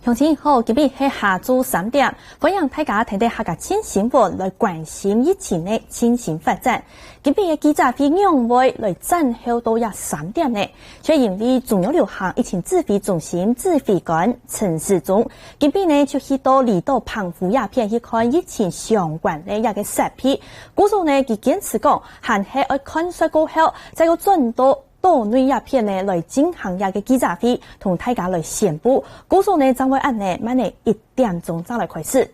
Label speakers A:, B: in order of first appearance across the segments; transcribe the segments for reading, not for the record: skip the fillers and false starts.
A: 乡亲好，今日係下晝3點，歡迎大家睇睇下個新新聞來關心疫情的進行發展。今日嘅記者會兩會來戰後到約3點呢，卻因為中央流行疫情指揮中心指揮官陳時中，今日呢就去到離島澎湖鴉片去看疫情相關的一個設備。故此呢，佢堅持講，還係要看衰過後，再個轉到島內鴉片呢來進行一個記者會，同大家來宣布。故此呢，將會按呢晚呢1點鐘再來開始。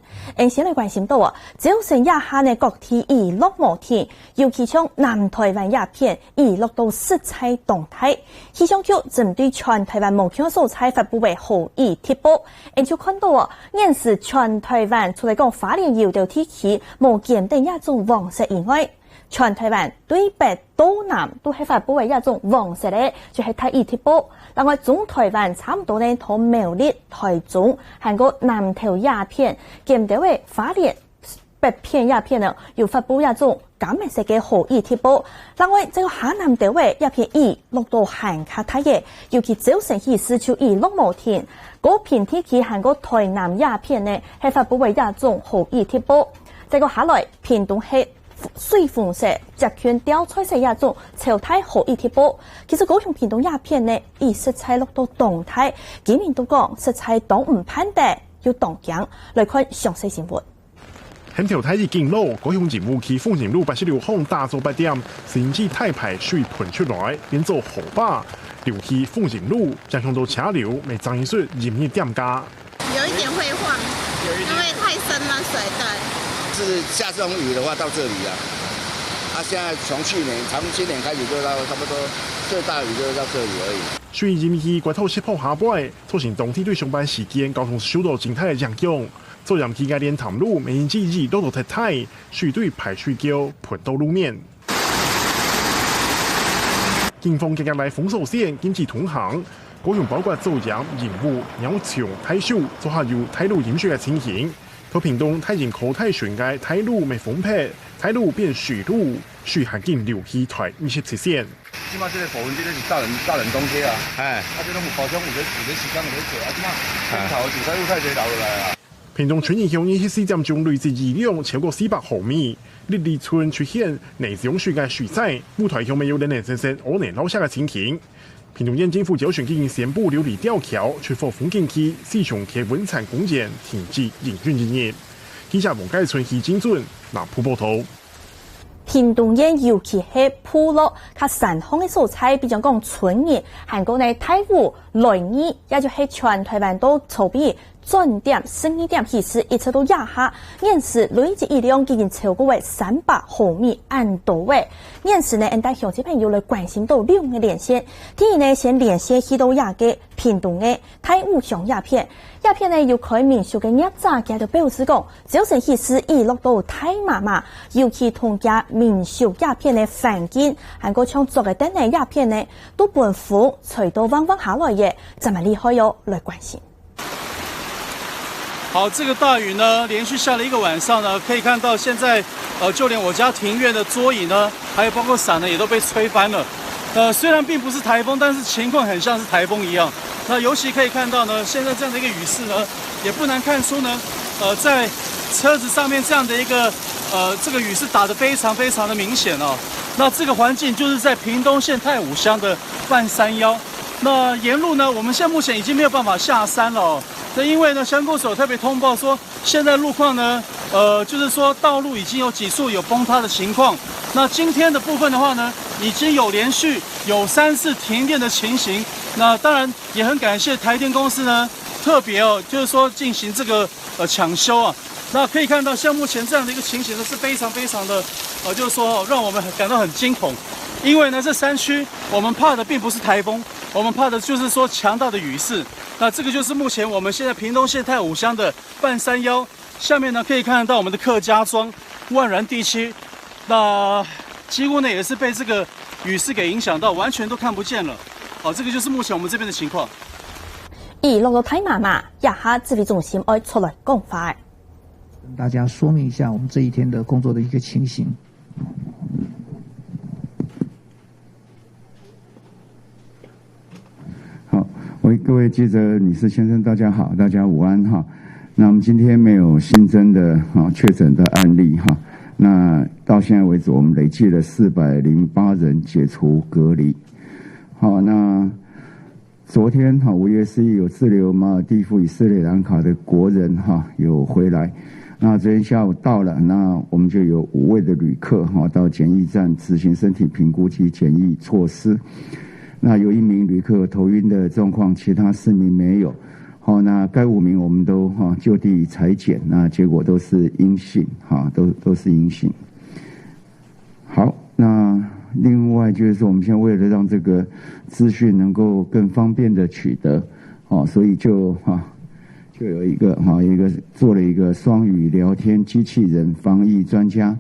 A: 先來關心到啊，早晨以下呢各地已落無天，尤其像南台灣鴉片已落到實際動態。氣象局針對全台灣目前所採發布為豪雨貼報，就看到啊，現時全台灣除了講花蓮有條地區無見到一種黃色以外，全台灣對北東南都係發布為一種黃色的，就係台雨貼報。另外中台灣差唔多呢，同苗栗、台中還有南投鴉片，見到為花蓮北片鴉片呢，又發布一種減密式嘅豪雨貼報。另外這個下南島為鴉片已落到寒卡太熱，尤其早晨起時就已落無天。嗰片地區還有台南鴉片呢，係發布為一種豪雨貼報。這個下來屏東係水鳳石、集權雕彩石一種潮態豪雨貼報。其實高雄屏東鴉片呢，以實際落到動態，幾面都講實際當唔判定要動降。來看詳細新聞。
B: 橫條台已經路，高雄警務區鳳景路86巷大早8點，升起大排水噴出來，變做河壩，流去鳳景路，將向到車流，未漲一瞬嚴熱點加。
C: 有一點會晃，因為太深了水對。
D: 是下這種雨的話到這裡啊，現在從今年開始就到差不多最大的雨就到這裡而已。
B: 水引起骨頭切破下背，造成當天對上班時間交通受到靜態的影響。昨日期間連潭路、美英記憶都到太太，水對排水溝噴到路面。警方今日來封鎖線，禁止通行。高雄包括走陽、鹽湖、鳥橋、太秀，做下有太路淹水嘅情形。到屏東太前口太順嘅太路未封閉，太路變水路，水還經流去台27線。
E: 即馬這個部分，這個是大人東西啊，這種好像有的時間有的做，即馬頭就使路太濟流落來啊。
B: 屏東春園鄉24點鐘累積雨量超過400毫米，栗里村出現內江水嘅水災，舞台鄉沒有零星2年落下嘅情形。屏東縣政府早前已經宣布琉璃吊橋、吹風風景區、四重鐵文產公園停止營運營業。記者黃介春、許金俊南浦報道。
A: 屏東縣尤其係部落及山鄉嘅所在，比如講春園、韓國嘅太湖、雷爾，也就係全台灣都籌備轉點12點起時，一直到廿下，現時累積雨量已經超過為300毫米按到位。現時呢，帶鄉親朋友來關心到兩個連線，第一呢，先連線去到廿個屏東嘅太湖鄉鴉片呢，要開民俗嘅業者家就表示講，早晨起時已落到太麻麻，尤其同家民俗鴉片嘅環境，韓國唱作嘅等嘅鴉片呢，都半風吹到汪汪下來嘅，這麼厲害喲，來關心。
F: 好，這個大雨呢，連續下了一個晚上呢，可以看到現在，就連我家庭院的桌椅呢，還有包括傘呢，也都被吹翻了。雖然並不是颱風，但是情況很像是颱風一樣。那尤其可以看到呢，現在這樣的一個雨勢呢，也不難看出呢，在車子上面這樣的一個，這個雨是打得非常非常的明顯哦。那這個環境就是在屏東縣太武鄉的半山腰。那沿路呢，我們現在目前已經沒有辦法下山了哦。那因為呢，鄉公所特別通報說，現在路況呢，就是說道路已經有幾處有崩塌的情況。那今天的部分的話呢，已經有連續有3次停電的情形。那當然也很感謝台電公司呢，特別哦，就是說進行這個搶修啊。那可以看到，像目前這樣的一個情形呢，是非常非常的，就是說讓我們感到很驚恐。因為呢，這山區我們怕的並不是颱風，我們怕的就是說強大的雨勢。那這個就是目前我們現在屏東縣太武鄉的半山腰，下面呢可以看得到我們的客家莊、萬然地區，那幾乎呢也是被這個雨勢給影響到，完全都看不見了。好，這個就是目前我們這邊的情況。
A: 而落到太麻麻，一下指揮中心要出來講法。
G: 跟大家說明一下我們這一天的工作的一個情形。好，我
H: 各位记者、女士、先生，大家好，大家午安哈。那我们今天没有新增的确诊的案例哈。那到现在为止，我们累计了408人解除隔离。好，那昨天5月4日有滞留马尔地夫与斯里兰卡的国人有回来。那昨天下午到了，那我们就有5位的旅客到检疫站执行身体评估及检疫措施。那有1名旅客有头晕的状况，其他4名没有。好，那该5名我们都就地采检，那结果都是阴性，都是阴性。好，那另外就是说，我们现在为了让这个资讯能够更方便的取得，所以就有一个做了一个双语聊天机器人防疫专家，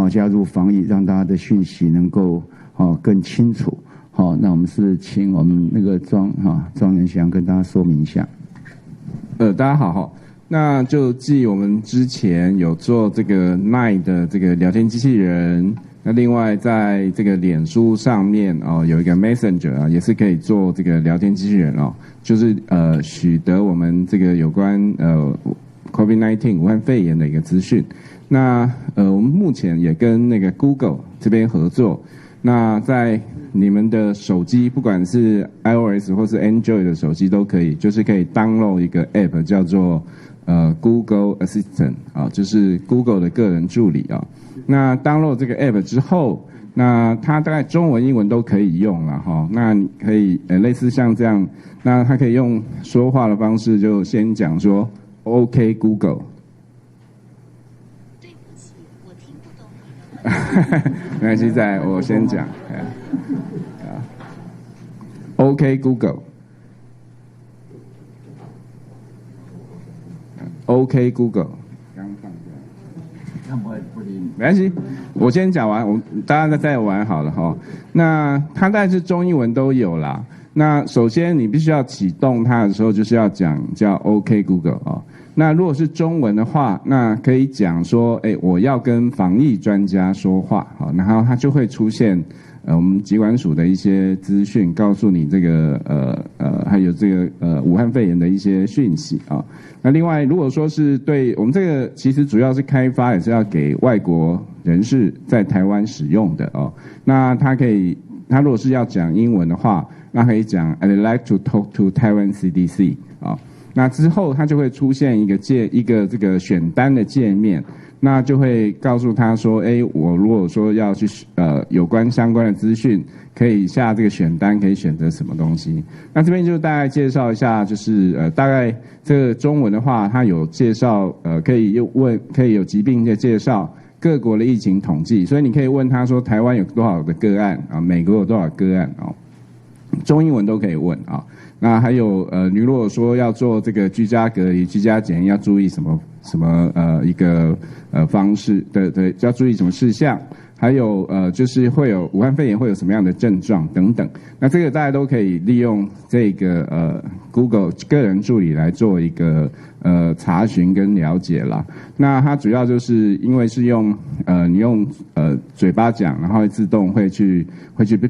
H: 加入防疫，让大家的讯息能够更清楚。好，那我们是请我们那个庄元祥跟大家说明一下。
I: 大家好，那就继我们之前有做这个 LINE 的这个聊天机器人，那另外在这个脸书上面有一个 Messenger 也是可以做这个聊天机器人就是取得我们这个有关COVID-19 武汉肺炎的一个资讯。那我们目前也跟那个 Google 这边合作。那在你们的手机，不管是 iOS 或是 Android 的手机都可以，就是可以 download 一个 app 叫做Google Assistant 就是 Google 的个人助理那 download 这个 app 之后，那它大概中文、英文都可以用了那你可以类似像这样，那它可以用说话的方式，就先讲说 OK Google。没关系，我先讲。OK Google。OK Google。刚放掉。没关系，我先讲完，大家再玩好了那它大概是中英文都有啦。那首先你必须要启动它的时候，就是要讲叫 OK Google 那如果是中文的话，那可以讲说，我要跟防疫专家说话，然后它就会出现我们疾管署的一些资讯，告诉你这个还有这个武汉肺炎的一些讯息那另外，如果说是对我们这个其实主要是开发，也是要给外国人士在台湾使用的那他如果是要讲英文的话，那可以讲 I'd like to talk to Taiwan CDC 那之后它就会出现一个这个选单的界面，那就会告诉他说，我如果说要去有关相关的资讯，可以下这个选单，可以选择什么东西。那这边就大概介绍一下，就是大概这个中文的话，它有介绍可以有疾病的介绍，各国的疫情统计，所以你可以问他说台湾有多少的个案美国有多少个案中英文都可以问那还有你如果说要做这个居家隔离、居家检疫，要注意什么一个方式对，要注意什么事项，还有就是会有武汉肺炎会有什么样的症状等等。那这个大家都可以利用这个Google 个人助理来做一个查询跟了解啦。那它主要就是因为是用你用嘴巴讲，然后会自动会去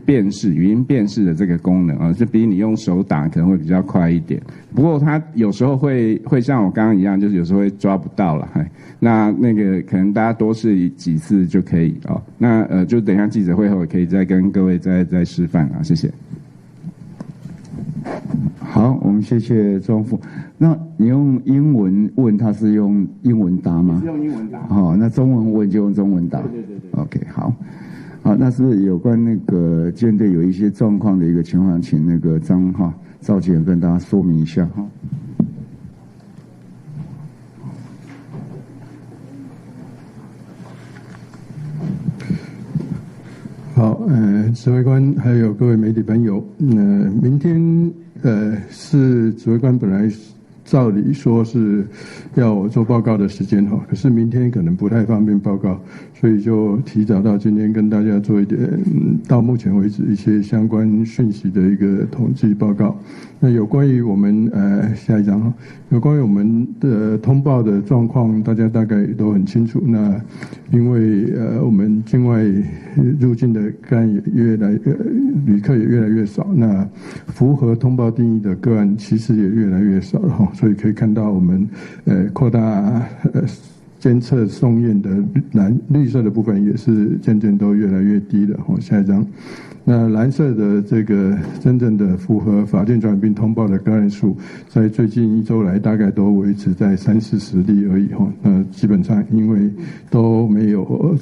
I: 辨识语音辨识的这个功能就比你用手打可能会比较快一点。不过它有时候会像我刚刚一样，就是有时候会抓不到了。那个可能大家多试几次就可以那就等一下记者会后可以再跟各位再示范谢谢。
H: 好，我们谢谢庄副。那你用英文问，他是用英文答吗？
I: 是用英文答。
H: 那中文问就用中文答。
I: 对。
H: OK， 好，那是不是有关那个舰队有一些状况的一个情况，请那个赵记者跟大家说明一下
J: 好，指挥官还有各位媒体朋友，明天是指挥官本来照理说是要我做报告的时间哈，可是明天可能不太方便报告，所以就提早到今天跟大家做一点到目前为止一些相关讯息的一个统计报告。那有关于我们下一张哈，有关于我们的通报的状况，大家大概也都很清楚。那因为我们境外入境的个案也旅客也越来越少，那符合通报定义的个案其实也越来越少了哈，所以可以看到我们扩大监测送验的绿色的部分也是渐渐都越来越低了哈。下一张。那蓝色的这个真正的符合法定传染病通报的个案数，在最近1周来大概都维持在30-40例而已哈。那基本上因为都没有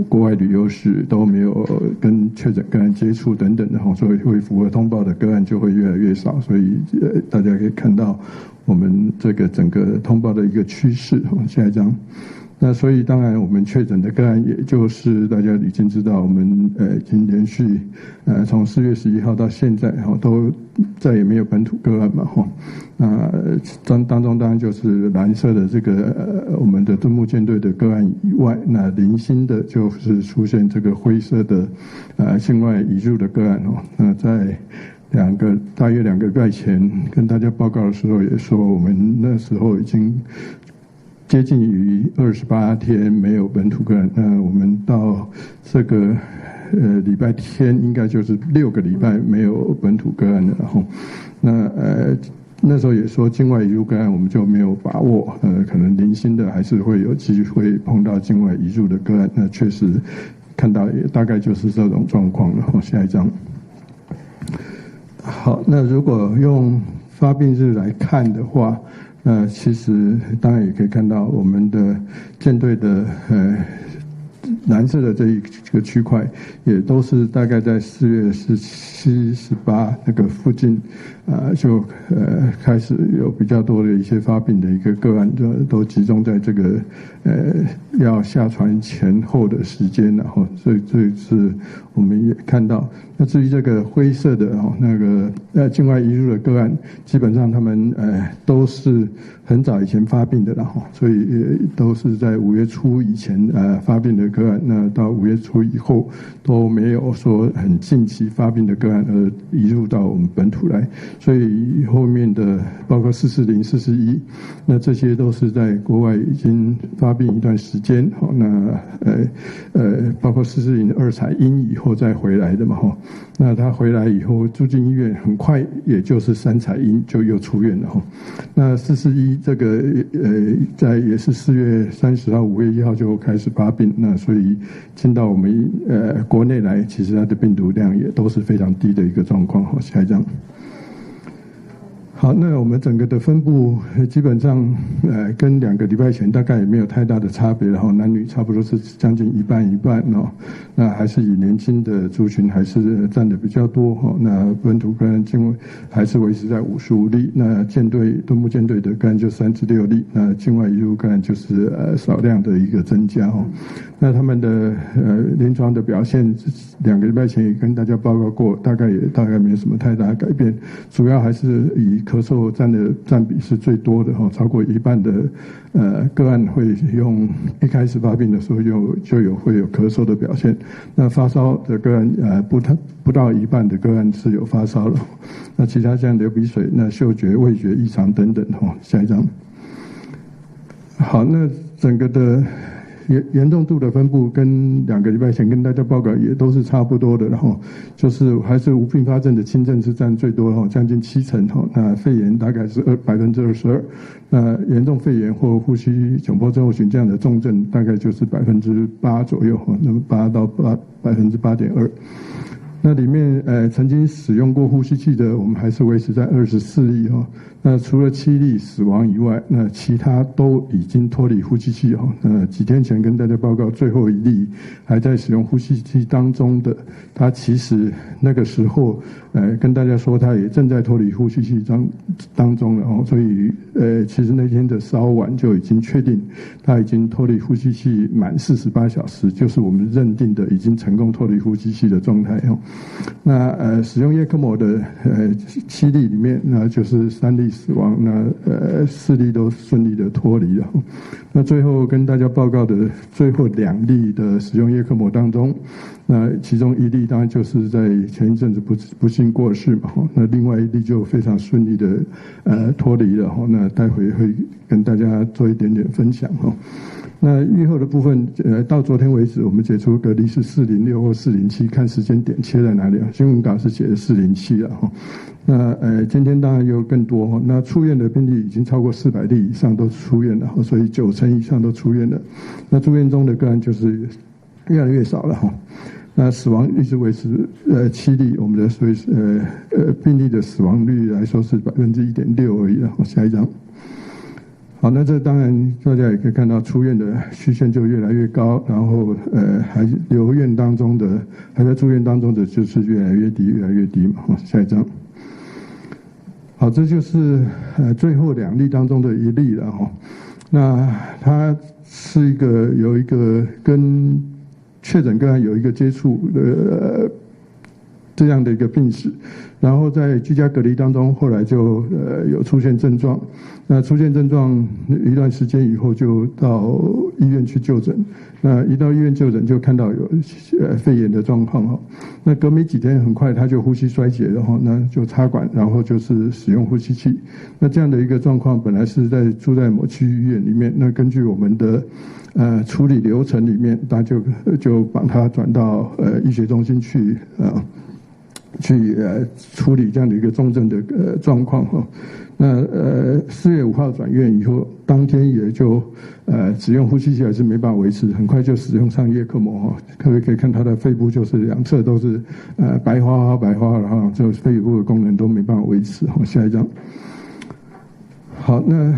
J: 国外旅游史，都没有跟确诊个案接触等等的哈，所以会符合通报的个案就会越来越少。所以大家可以看到我们这个整个通报的一个趋势。下一张。那所以当然我们确诊的个案，也就是大家已经知道，我们已经连续从4月11号到现在都再也没有本土个案嘛哈。那当中当然就是蓝色的这个我们的敦睦舰队的个案以外，那零星的就是出现这个灰色的境外移入的个案哦。那在大约2个礼拜前跟大家报告的时候，也说我们那时候已经接近于28天没有本土个案，那我们到这个礼拜天应该就是6个礼拜没有本土个案了。然后那时候也说境外移入个案我们就没有把握，可能零星的还是会有机会碰到境外移入的个案，那确实看到也大概就是这种状况了。下一张。好，那如果用发病日来看的话，那其实当然也可以看到我们的舰队的蓝色的这一个区块，也都是大概在4月17、18那个附近，就开始有比较多的一些发病的一个个案，都集中在这个要下船前后的时间，然后所以这是我们也看到。那至于这个灰色的那个境外移入的个案，基本上他们都是很早以前发病的了哈，所以都是在5月初以前发病的个案，那到5月初以后都没有说很近期发病的个案而移入到我们本土来，所以后面的包括440、441，那这些都是在国外已经发病一段时间，那包括440二采阴以后再回来的嘛哈。那他回来以后住进医院，很快也就是3采阴就又出院了哈。那441这个也是4月30号、5月1号就开始发病，那所以进到我们国内来，其实它的病毒量也都是非常低的一个状况。好，下一张。好，那我们整个的分布基本上跟2个礼拜前大概也没有太大的差别，然后男女差不多是将近一半一半哦。那还是以年轻的族群还是占的比较多哈。那本土个案还是维持在55例，那敦睦舰队的个案就36例，那境外移入个案就是少量的一个增加哦。那他们的临床的表现，2个礼拜前也跟大家报告过，大概没有什么太大的改变，主要还是以咳嗽占比是最多的哈，超过一半的个案会用一开始发病的时候会有咳嗽的表现，那发烧的个案不到一半的个案是有发烧了，那其他像流鼻水、那嗅觉、味觉异常等等哈。下一张。好，那整个的严重度的分布跟2个礼拜前跟大家报告也都是差不多的，然后就是还是无并发症的轻症是占最多哈，将近70%哈。那肺炎大概是22%，那严重肺炎或呼吸窘迫症候群这样的重症大概就是8%左右哈，那么8到8.2%。那里面曾经使用过呼吸器的，我们还是维持在24例哈。那除了7例死亡以外，那其他都已经脱离呼吸器哈。那几天前跟大家报告，最后1例还在使用呼吸器当中的，他其实那个时候跟大家说他也正在脱离呼吸器当中了哦。所以其实那天的稍晚就已经确定他已经脱离呼吸器满48小时，就是我们认定的已经成功脱离呼吸器的状态哦。那使用叶克膜的7例里面，那就是3例死亡，那4例都顺利的脱离了。那最后跟大家报告的最后2例的使用叶克膜当中，那其中1例当然就是在前一阵子不幸过世嘛，那另外1例就非常顺利的脱离了，那待会会跟大家做一点点分享。那预后的部分，到昨天为止，我们解除隔离是406或407，看时间点切在哪里啊？新闻稿是写的407了哈。那今天当然有更多哈。那出院的病例已经超过400例以上都出院了，所以90%以上都出院了。那住院中的个案就是越来越少了哈。那死亡一直维持7例，我们的所以病例的死亡率来说是1.6%而已了。下一张。好，那这当然大家也可以看到，出院的曲线就越来越高，然后还留院当中的，还在住院当中的就是越来越低，越来越低嘛。下一张。好，这就是最后2例当中的1例了哈。那它是有一个跟确诊个案有一个接触的这样的一个病史，然后在居家隔离当中，后来就有出现症状，那出现症状一段时间以后就到医院去就诊，那一到医院就诊就看到有肺炎的状况哈，那隔没几天很快他就呼吸衰竭了哈，那就插管，然后就是使用呼吸器，那这样的一个状况本来是住在某区医院里面，那根据我们的处理流程里面，他就把他转到医学中心去处理这样的一个重症的状况哈。那4月5号转院以后，当天也就使用呼吸器还是没办法维持，很快就使用上叶克膜哈。各位可以看他的肺部就是2侧都是白花，然后就肺部的功能都没办法维持哈。下一张。好，那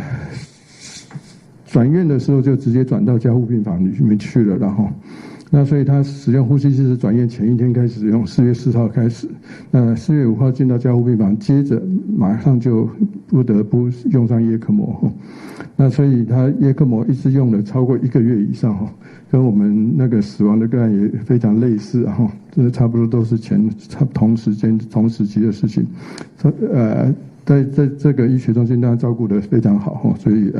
J: 转院的时候就直接转到加护病房里面去了，然后。那所以他使用呼吸器是转院前1天开始使用，4月4号开始。那4月5号进到加护病房，接着马上就不得不用上叶克膜。那所以他叶克膜一直用了超过1个月以上哈，跟我们那个死亡的个案也非常类似哈，这差不多都是同时期的事情。在这个医学中心当然照顾得非常好哈，所以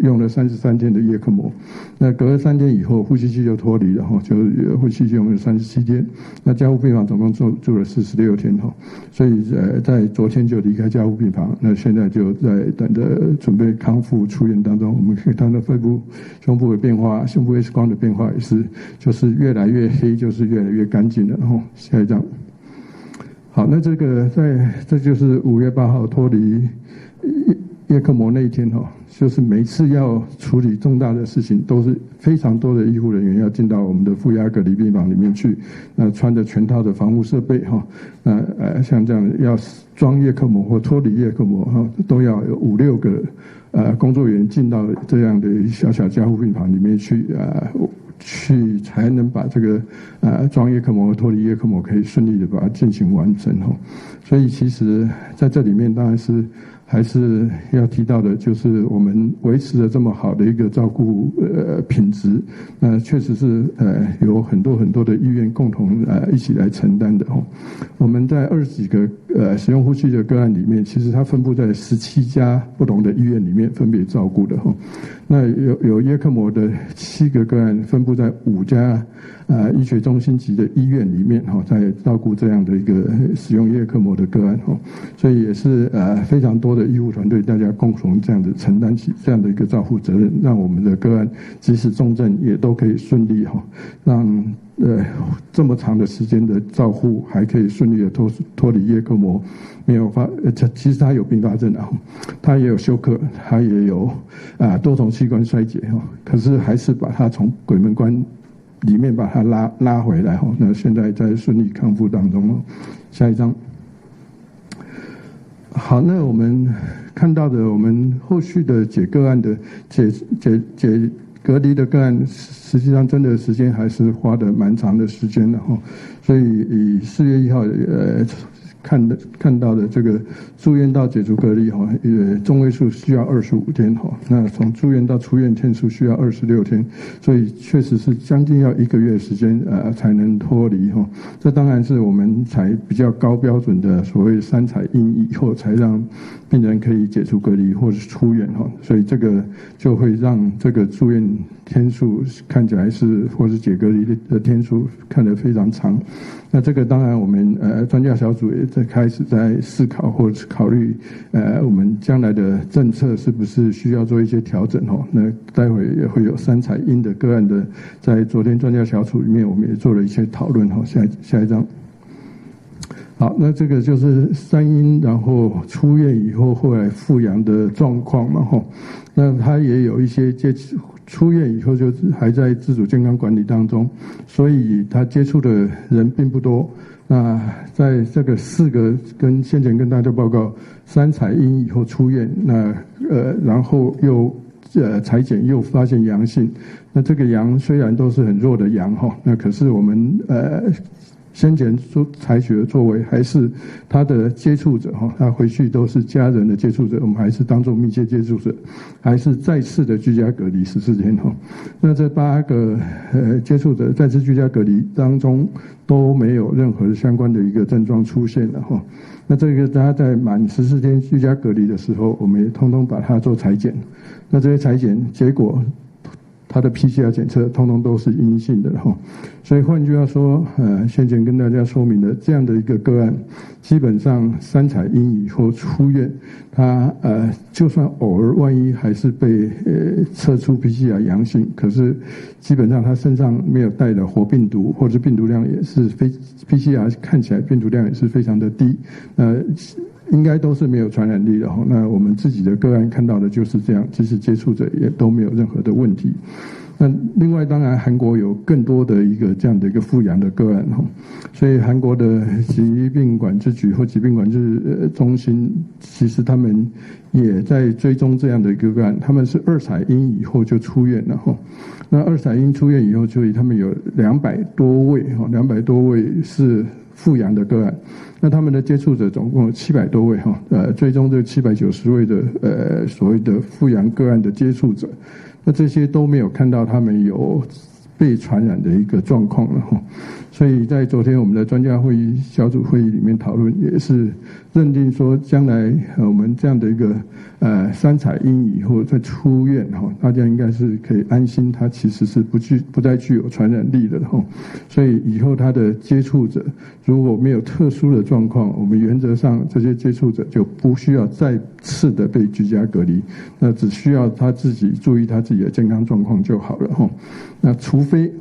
J: 用了33天的叶克膜，那隔了3天以后呼吸器就脱离了哈，就呼吸器用了37天，那加护病房总共住了46天哈，所以在昨天就离开加护病房，那现在就在等着准备康复出院当中。我们可以看到肺部、胸部的变化，胸部 X 光的变化也是就是越来越黑，就是越来越干净了哈。下一张。好，那这就是5月8号脱离叶克膜那一天哈，就是每次要处理重大的事情，都是非常多的医护人员要进到我们的负压隔离病房里面去，那穿着全套的防护设备哈，像这样要装叶克膜或脱离叶克膜哈，都要有5、6个工作人员进到这样的小加护病房里面去才能把这个装叶克膜、脱离叶克膜可以顺利的把它进行完成哈。所以其实在这里面当然是还是要提到的，就是我们维持了这么好的一个照顾品质，确实是有很多的医院共同一起来承担的哈。我们在20几个使用呼吸的个案里面，其实它分布在17家不同的医院里面分别照顾的哈。那有叶克膜的7个个案分布在5家医学中心级的医院里面哈，在照顾这样的一个使用叶克膜的个案哈，所以也是非常多的医护团队大家共同这样的承担起这样的一个照护责任，让我们的个案即使重症也都可以顺利哈，让这么长的时间的照护还可以顺利的脱离叶克膜，没有其实他有并发症啊，他也有休克，他也有多重器官衰竭哈，可是还是把他从鬼门关里面把他拉回来哈，那现在在顺利康复当中哦。下一张。好，那我们看到的，我们后续的解个案的解隔离的个案，实际上真的时间还是花的蛮长的时间的哈，所以以4月1号看到的这个住院到解除隔离哈，中位数需要25天哈，那从住院到出院天数需要26天，所以确实是将近要1个月时间才能脱离哈。这当然是我们采比较高标准的所谓3采阴以后才让病人可以解除隔离或是出院哈，所以这个就会让这个住院天数看起来是或是解隔离的天数看得非常长。那这个当然我们专家小组也开始在思考或者考虑我们将来的政策是不是需要做一些调整哈。那待会也会有3采阴的个案的，在昨天专家小组里面我们也做了一些讨论哈。下一张。好，那这个就是3阴，然后出院以后后来复阳的状况嘛吼。那他也有一些出院以后就还在自主健康管理当中，所以他接触的人并不多。那在这个4个跟先前跟大家报告3采阴以后出院，那然后又采检又发现阳性，那这个阳虽然都是很弱的阳哈，那可是我们先前所采取的作为还是他的接触者哈，他回去都是家人的接触者，我们还是当作密切接触者，还是再次的居家隔离14天哈。那这8个接触者再次居家隔离当中都没有任何相关的一个症状出现了哈。那这个他在满14天居家隔离的时候，我们也通通把它做采检，那这些采检结果，他的 PCR 检测通通都是阴性的哈，所以换句话说，先前跟大家说明的这样的一个个案，基本上3采阴以后出院，他就算偶尔万一还是被测出 PCR 阳性，可是基本上他身上没有带的活病毒，或者病毒量也是PCR 看起来病毒量也是非常的低，应该都是没有传染力的哈。那我们自己的个案看到的就是这样，即使接触者也都没有任何的问题。那另外当然韩国有更多的一个这样的一个复阳的个案哈，所以韩国的疾病管制局或疾病管制中心，其实他们也在追踪这样的一个个案，他们是2采阴以后就出院了哈。那2采阴出院以后，所以他们有200多位哈，200多位是复阳的个案。那他们的接触者总共有700多位哈，最终这790位的所谓的复阳个案的接触者，那这些都没有看到他们有被传染的一个状况了哈。所以在昨天我们的专家会议小组会议里面讨论，也是认定说，将来我们这样的一个3采阴以后再出院哈，大家应该是可以安心，它其实是不再具有传染力的哈。所以以后他的接触者如果没有特殊的状况，我们原则上这些接触者就不需要再次的被居家隔离，那只需要他自己注意他自己的健康状况就好了哈。那除非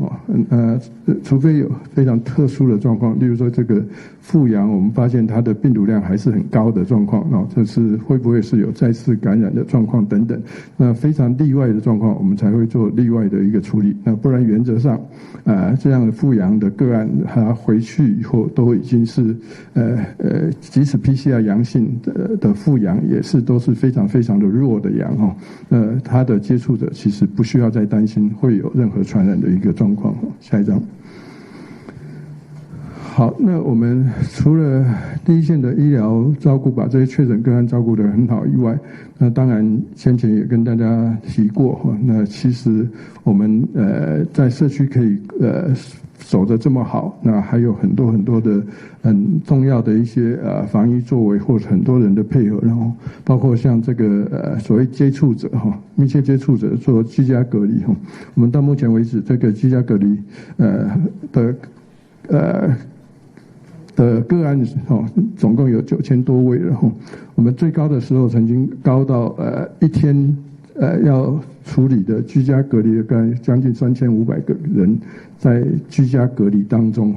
J: 有非常特殊的状况，例如说这个复阳，我们发现它的病毒量还是很高的状况，这是会不会是有再次感染的状况等等，那非常例外的状况，我们才会做例外的一个处理。那不然原则上，这样的复阳的个案，他回去以后都已经是即使 PCR 阳性的复阳，也是都是非常非常的弱的阳哈。他的接触者其实不需要再担心会有任何传染的一个状况。下一张。好，那我们除了第一线的医疗照顾，把这些确诊个案照顾得很好以外，那当然先前也跟大家提过哈，那其实我们在社区可以守得这么好，那还有很多很多的很重要的一些防疫作为，或者很多人的配合，然后包括像这个所谓接触者哈，密切接触者做居家隔离哈，我们到目前为止这个居家隔离的个案总共有9000多位，然后我们最高的时候曾经高到一天要处理的居家隔离的个案将近3500个人在居家隔离当中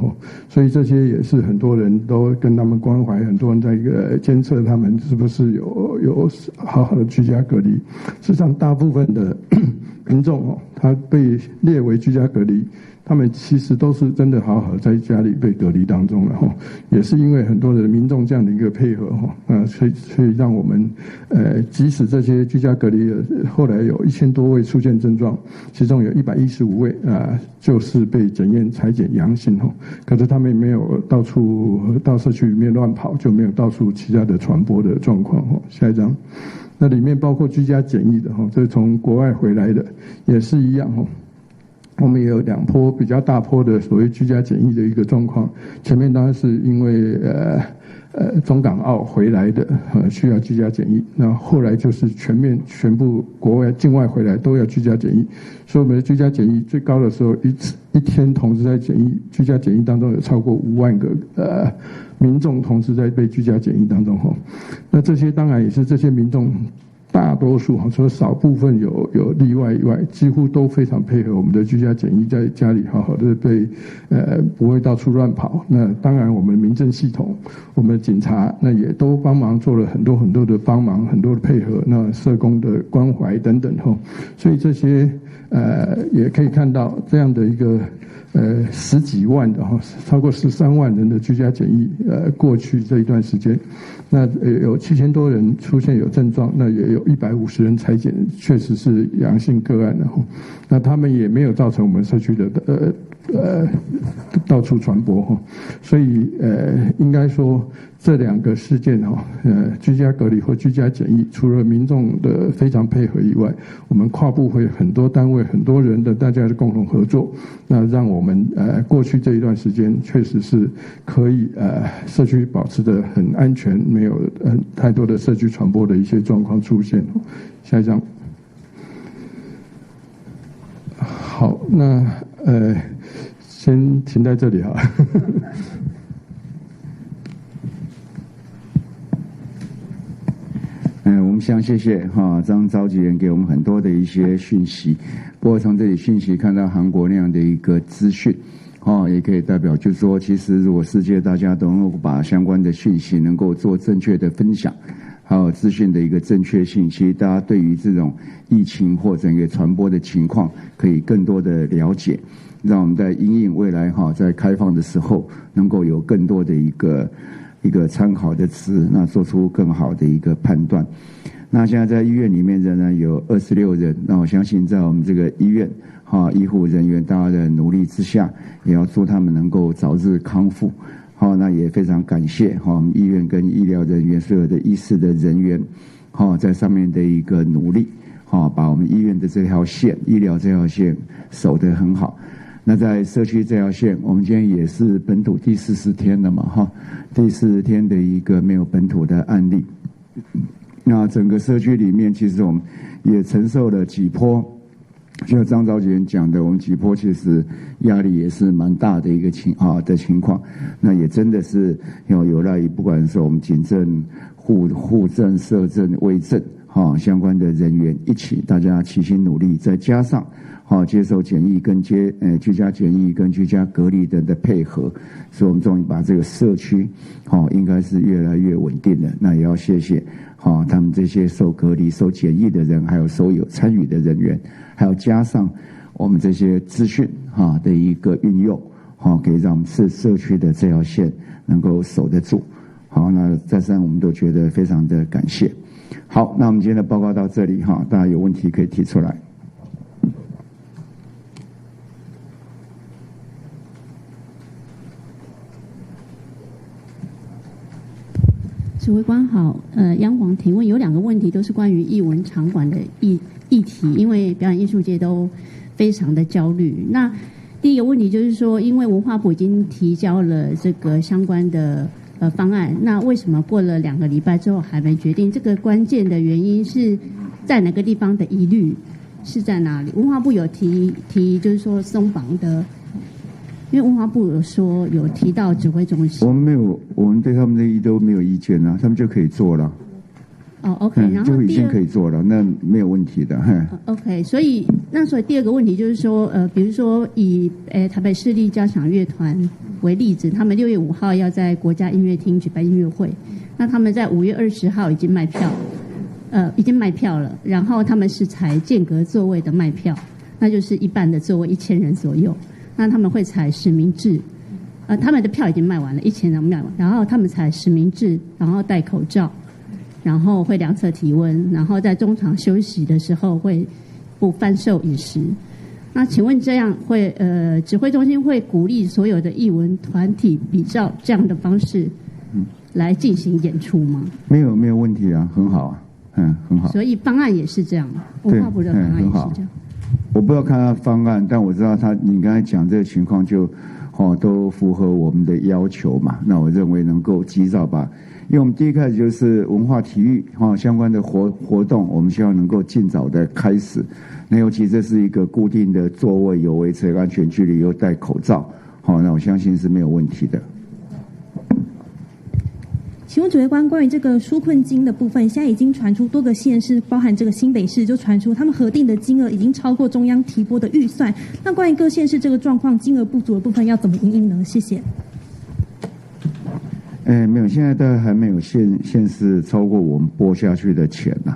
J: 所以这些也是很多人都跟他们关怀，很多人在监测他们是不是有好好的居家隔离。事实上大部分的民众他被列为居家隔离，他们其实都是真的好好在家里被隔离当中了也是因为很多的民众这样的一个配合所以让我们即使这些居家隔离后来有1000多位出现症状，其中有115位就是被检验采检阳性哦，可是他们没有到处到社区里面乱跑，就没有到处其他的传播的状况哦。下一张，那里面包括居家检疫的哈，这是从国外回来的也是一样哦。我们也有2波比较大波的所谓居家检疫的一个状况，前面当然是因为中港澳回来的需要居家检疫，那后来就是全部国外境外回来都要居家检疫，所以我们的居家检疫最高的时候一天同时在居家检疫当中有超过5万个民众同时在被居家检疫当中哈，那这些当然也是这些民众。大多数除了少部分有例外以外，几乎都非常配合我们的居家检疫，在家里好好的不会到处乱跑。那当然，我们民政系统、我们的警察那也都帮忙做了很多很多的帮忙，很多的配合。那社工的关怀等等哈，所以这些也可以看到这样的一个10几万的哈，超过13万人的居家检疫，过去这一段时间，那有7000多人出现有症状，那也有150人采检确实是阳性个案，然后，那他们也没有造成我们社区的到处传播哈，所以应该说这2个事件哈，居家隔离或居家检疫，除了民众的非常配合以外，我们跨部会很多单位很多人的大家的共同合作，那让我们过去这一段时间确实是可以社区保持得很安全，没有太多的社区传播的一些状况出现。下一张。好，那先停在这里哈。
H: 我们想谢谢张召集人给我们很多的一些讯息，不过从这里讯息看到韩国那样的一个资讯，也可以代表就是说，其实如果世界大家都能够把相关的讯息能够做正确的分享，还有资讯的一个正确性，其实大家对于这种疫情或整个传播的情况可以更多的了解，让我们在因应未来在开放的时候能够有更多的一个参考的值，那做出更好的一个判断。那现在在医院里面仍然有26人，那我相信在我们这个医院医护人员大家的努力之下，也要祝他们能够早日康复。那也非常感谢我们医院跟医疗人员所有的医事的人员在上面的一个努力，把我们医院的这条线，医疗这条线守得很好。那在社区这条线，我们今天也是本土第40天了嘛，第40天的一个没有本土的案例。那整个社区里面，其实我们也承受了几波，就像张召集人讲的，我们几波其实压力也是蛮大的一个情况。那也真的是有赖于不管是我们警政、户政、社政、卫政相关的人员一起，大家齐心努力，再加上接受检疫跟居家检疫跟居家隔离的配合，所以我们终于把这个社区应该是越来越稳定了。那也要谢谢他们这些受隔离、受检疫的人，还有所有参与的人员，还有加上我们这些资讯的一个运用，可以让我们社区的这条线能够守得住。好，那再三我们都觉得非常的感谢。好，那我们今天的报告到这里大家有问题可以提出来。
K: 指挥官好，央广提问有2个问题，都是关于艺文场馆的议题，因为表演艺术界都非常的焦虑。那第一个问题就是说，因为文化部已经提交了这个相关的方案，那为什么过了2个礼拜之后还没决定？这个关键的原因是在哪个地方的疑虑是在哪里？文化部有提就是说松绑的。因为文化部有提到指挥中心，
H: 我们对他们的都没有意见啊，他们就可以做了。
K: OK， 然后
H: 就已经可以做了，那没有问题的。
K: OK， 所以第二个问题就是说，比如说以台北市立交响乐团为例子，他们6月5号要在国家音乐厅举办音乐会，那他们在5月20号已经卖票了，然后他们是采间隔座位的卖票，那就是一半的座位1000人左右。那他们会采实名制，他们的票已经卖完了，1000人卖完，然后他们采实名制，然后戴口罩，然后会量测体温，然后在中场休息的时候会不贩售饮食。那请问这样会指挥中心会鼓励所有的艺文团体比照这样的方式来进行演出吗？
H: 没有问题啊，很好啊，很好。
K: 所以方案也是这样，文化部的方案也是这样。
H: 我不知道看他方案，但我知道你刚才讲这个情况就都符合我们的要求嘛。那我认为能够及早把，因为我们第一开始就是文化体育相关的活动，我们希望能够尽早的开始。那尤其这是一个固定的座位，有维持安全距离，又戴口罩，那我相信是没有问题的。
L: 请问指挥官，关于这个纾困金的部分，现在已经传出多个县市，包含这个新北市，就传出他们核定的金额已经超过中央提拨的预算。那关于各县市这个状况，金额不足的部分要怎么因应呢？谢谢。
H: 没有，现在大概还没有县市超过我们拨下去的钱呐。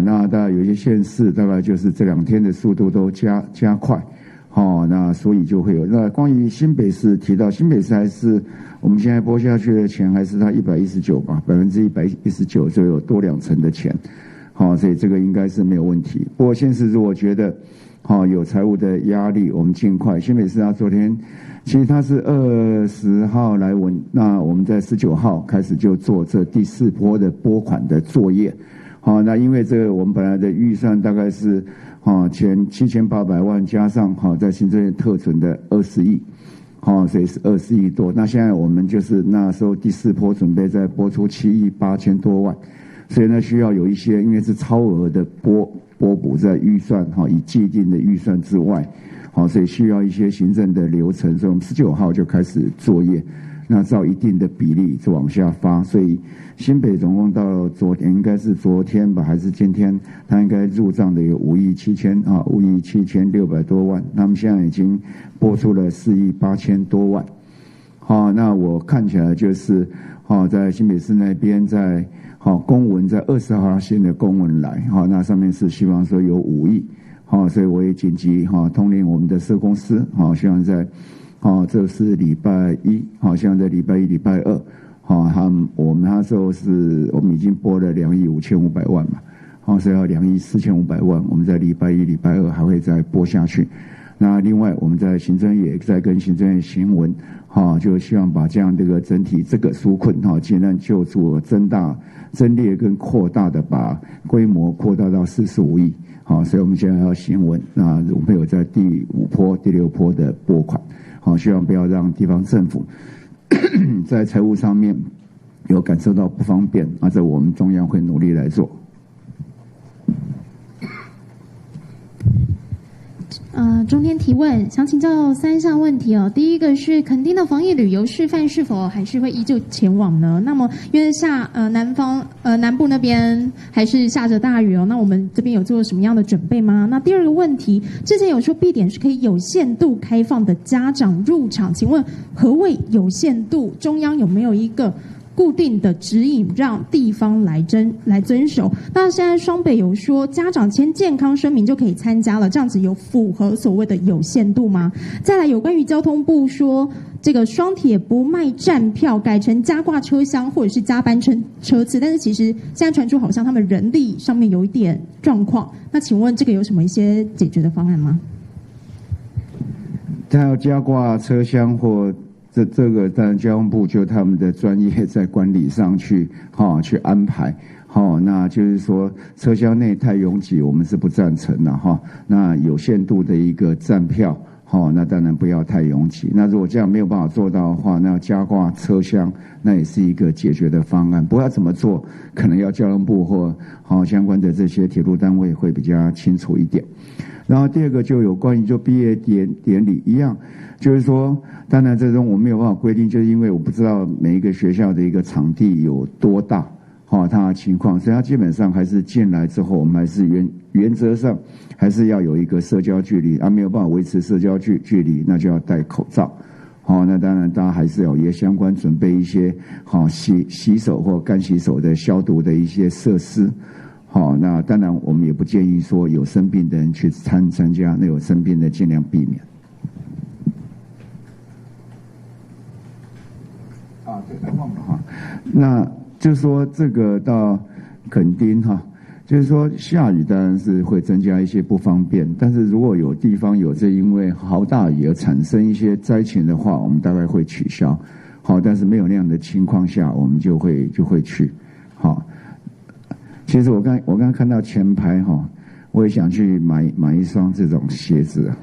H: 那大概有些县市大概就是这2天的速度都加快，那所以就会有。那关于新北市提到，新北市还是我们现在拨下去的钱还是它119吧，119%，所以有多2成的钱，所以这个应该是没有问题。不过县市如果觉得有财务的压力，我们尽快。新北市它昨天其实它是20号来文，那我们在19号开始就做这第4波的拨款的作业。那因为这个我们本来的预算大概是前7800万加上在行政院特存的20亿，所以是20亿多。那现在我们就是那时候第4波准备再拨出7亿8千多万，所以呢需要有一些，因为是超额的拨补在预算以既定的预算之外，所以需要一些行政的流程，所以我们19号就开始作业。那照一定的比例就往下发，所以新北总共到昨天，应该是昨天吧，还是今天，他应该入账的有5亿7600多万，他们现在已经拨出了4亿8千多万。那我看起来就是在新北市那边在公文在20号新的公文来，那上面是希望说有5亿，所以我也紧急通令我们的社公司，希望在这是礼拜一，希望在礼拜一、礼拜二，我们那时候是我们已经拨了2亿5500万嘛，所以要2亿4500万，我们在礼拜一、礼拜二还会再拨下去。那另外我们在行政也在跟行政院行文，就希望把这样这个整体这个纾困尽量就做增列跟扩大的，把规模扩大到45亿，所以我们现在要行文，那我们有在第5波、第6波的拨款。希望不要让地方政府在财务上面有感受到不方便，这我们中央会努力来做。
M: 中天提问，想请教3项问题哦。第一个是垦丁的防疫旅游示范是否还是会依旧前往呢？那么因为南部那边还是下着大雨哦，那我们这边有做什么样的准备吗？那第二个问题，之前有说必点是可以有限度开放的家长入场，请问何谓有限度？中央有没有一个固定的指引让地方来遵守？那现在双北有说家长签健康声明就可以参加了，这样子有符合所谓的有限度吗？再来有关于交通部说这个双铁不卖站票，改成加挂车厢或者是加班车次，但是其实现在传出好像他们人力上面有一点状况，那请问这个有什么一些解决的方案吗？
H: 他要加挂车厢或这个当然交通部就他们的专业在管理上去安排，那就是说车厢内太拥挤我们是不赞成的那有限度的一个站票，那当然不要太拥挤。那如果这样没有办法做到的话，那要加挂车厢，那也是一个解决的方案。不过要怎么做，可能要交通部或相关的这些铁路单位会比较清楚一点。然后第二个就有关于就毕业典礼一样，就是说当然这种我没有办法规定，就是因为我不知道每一个学校的一个场地有多大它的情况，所以它基本上还是进来之后我们还是原则上还是要有一个社交距离，没有办法维持社交距离，那就要戴口罩。那当然大家还是也相关准备一些洗手或干洗手的消毒的一些设施。那当然我们也不建议说有生病的人去参加，那有生病的尽量避免。对，忘了那就是说这个到垦丁就是说下雨当然是会增加一些不方便，但是如果有地方有这因为豪大雨而产生一些灾情的话，我们大概会取消。好，但是没有那样的情况下，我们就会去。好，其实我刚看到前排哈，我也想去买一双这种鞋子啊。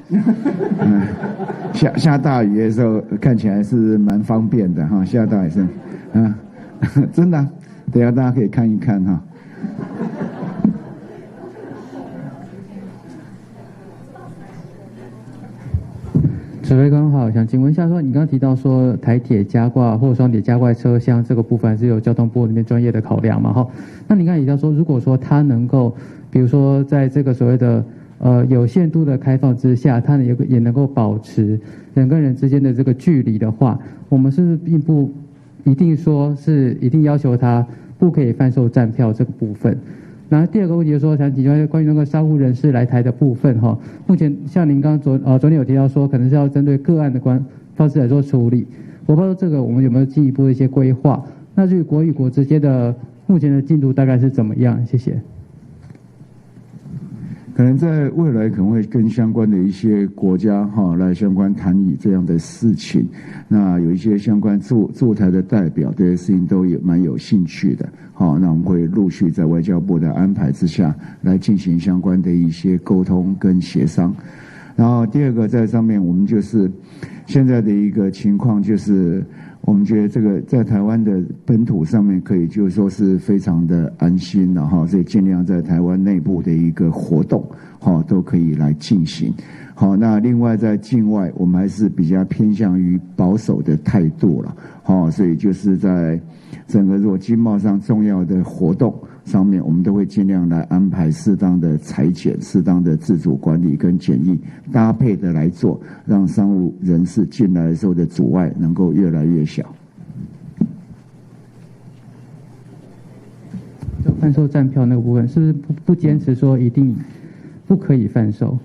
H: 下大雨的时候看起来是蛮方便的哈，下大雨是啊，真的，等一下大家可以看一看哈。
N: 指挥官好，想请问一下，说你刚刚提到说台铁加挂或者双铁加挂车厢这个部分是有交通部那边专业的考量嘛？哈，那你刚才提到说，如果说它能够，比如说在这个所谓的有限度的开放之下，它也能够保持人跟人之间的这个距离的话，我们是不是并不一定说是一定要求它不可以贩售站票这个部分？然后第二个问题就是说，想请问关于那个商务人士来台的部分哈，目前像您刚昨天有提到说，可能是要针对个案的方式来做处理。我不知道这个我们有没有进一步的一些规划？那至于国与国之间的目前的进度大概是怎么样？谢谢。
H: 可能在未来可能会跟相关的一些国家来相关谈议这样的事情，那有一些相关驻台的代表对这些事情都蛮有兴趣的，那我们会陆续在外交部的安排之下来进行相关的一些沟通跟协商。然后第二个在上面，我们就是现在的一个情况就是，我们觉得这个在台湾的本土上面可以就是说是非常的安心了哈，所以尽量在台湾内部的一个活动都可以来进行。好，那另外在境外我们还是比较偏向于保守的态度了，所以就是在整个如果经贸上重要的活动上面，我们都会尽量来安排适当的裁剪、适当的自主管理跟检疫搭配的来做，让商务人士进来的时候的阻碍能够越来越小。
N: 贩售站票那个部分，是不是不坚持说一定不可以贩售？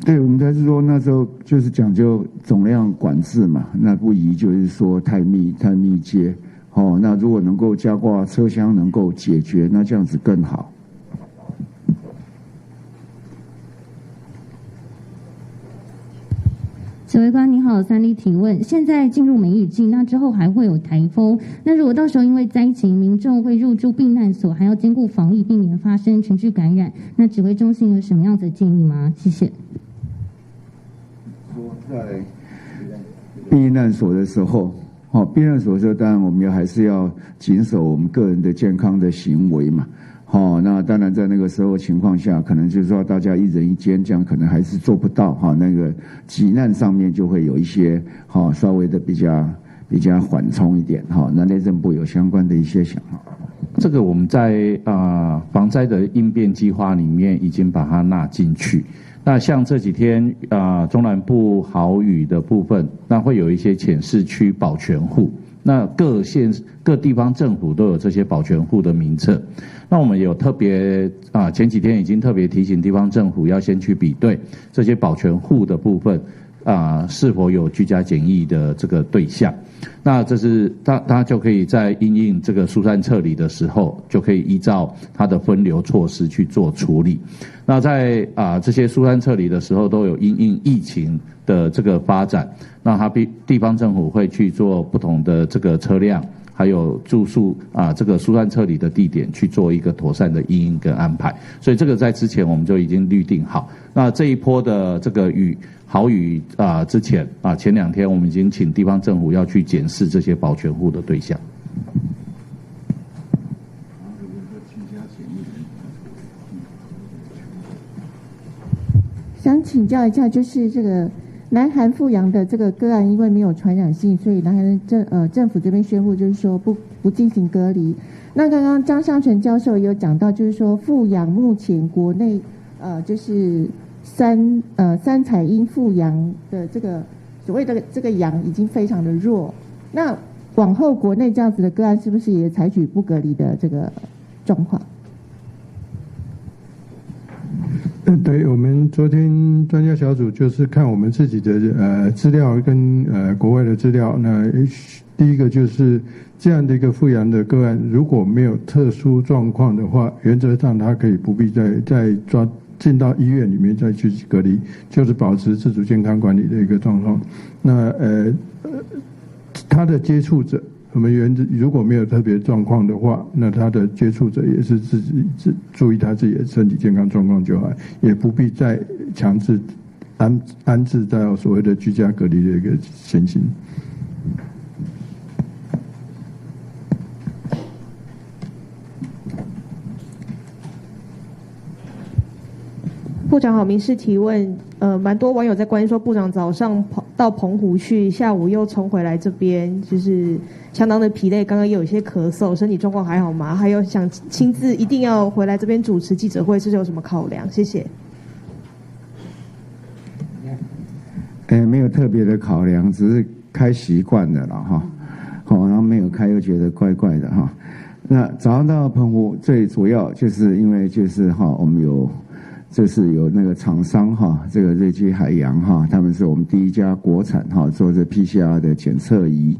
H: 对，我们才是说那时候就是讲究总量管制嘛，那不宜就是说太密接。那如果能够加挂车厢能够解决，那这样子更好。
O: 指挥官您好，三立提问：现在进入梅雨季，那之后还会有台风，那如果到时候因为灾情，民众会入住避难所，还要兼顾防疫，避免发生群聚感染，那指挥中心有什么样子的建议吗？谢谢。
H: 说在避难所的时候。避难所的时候，当然我们还是要谨守我们个人的健康的行为嘛。那当然在那个时候情况下，可能就是说大家一人一间，这样可能还是做不到。那个急难上面就会有一些稍微的比较缓冲一点。那内政部有相关的一些想法。
P: 这个我们在防灾的应变计划里面已经把它纳进去。那像这几天中南部豪雨的部分，那会有一些浅市区保全户，那各地方政府都有这些保全户的名册。那我们有特别前几天已经特别提醒地方政府要先去比对这些保全户的部分是否有居家检疫的这个对象。那这是他就可以在因应这个疏散撤离的时候，就可以依照他的分流措施去做处理。那在这些疏散撤离的时候，都有因应疫情的这个发展，那地方政府会去做不同的这个车辆，还有住宿这个疏散撤离的地点去做一个妥善的因应跟安排。所以这个在之前我们就已经预定好。那这一波的这个豪雨之前前2天我们已经请地方政府要去检视这些保全户的对象。
Q: 想请教一下，就是这个南韩富阳的这个个案，因为没有传染性，所以南韩政府这边宣布就是说不进行隔离。那刚刚张尚存教授也有讲到，就是说富阳目前国内就是三彩阴富阳的这个所谓的这个阳已经非常的弱，那往后国内这样子的个案是不是也采取不隔离的这个状况？
J: 对，我们昨天专家小组就是看我们自己的资料跟国外的资料。那第一个就是这样的一个复阳的个案，如果没有特殊状况的话，原则上他可以不必再进到医院里面再去隔离，就是保持自主健康管理的一个状况。那他的接触者，我们如果没有特别状况的话，那他的接触者也是自己注意他自己的身体健康状况就好，也不必再强制安置到所谓的居家隔离的一个情形。
R: 部长好，民事提问。蛮多网友在关心说，部长早上跑到澎湖去，下午又冲回来这边，就是相当的疲累。刚刚也有一些咳嗽，身体状况还好吗？还有想亲自一定要回来这边主持记者会，是有什么考量？谢谢。
H: 没有特别的考量，只是开习惯了啦哈。好，然后没有开又觉得怪怪的哈。那早上到澎湖最主要就是因为就是我们有那个厂商这个瑞基海洋他们是我们第一家国产做这 PCR 的检测仪，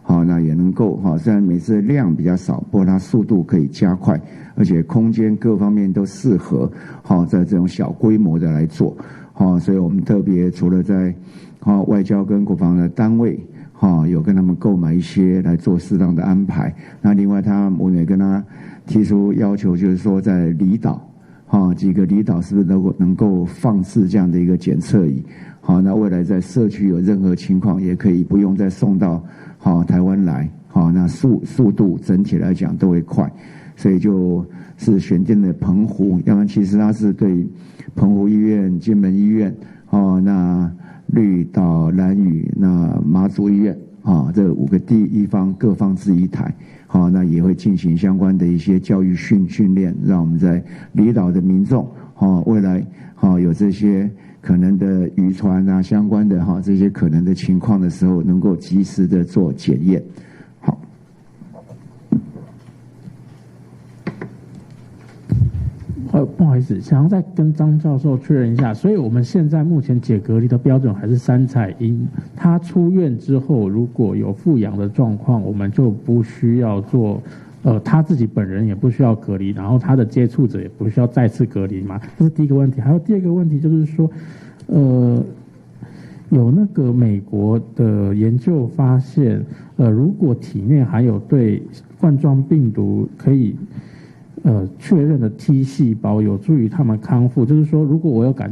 H: 那也能够虽然每次量比较少，不过它速度可以加快，而且空间各方面都适合在这种小规模的来做，所以我们特别除了在外交跟国防的单位有跟他们购买一些来做适当的安排。那另外我们也跟他提出要求，就是说在离岛几个离岛是不是能够放置这样的一个检测仪？那未来在社区有任何情况，也可以不用再送到台湾来，那速度整体来讲都会快，所以就是选定了澎湖，要不然其实它是对澎湖医院、金门医院，那绿岛、兰屿、那马祖医院，这5个地方各放置1台。那也会进行相关的一些教育训练，让我们在离岛的民众，未来有这些可能的渔船啊相关的这些可能的情况的时候，能够及时的做检验。好。
S: 不好意思，想要再跟张教授确认一下，所以我们现在目前解隔离的标准还是3采阴。他出院之后，如果有复阳的状况，我们就不需要做，他自己本人也不需要隔离，然后他的接触者也不需要再次隔离嘛？这是第一个问题。还有第二个问题就是说，有那个美国的研究发现，如果体内含有对冠状病毒可以确认的 T 细胞，有助于他们康复。就是说，如果我有感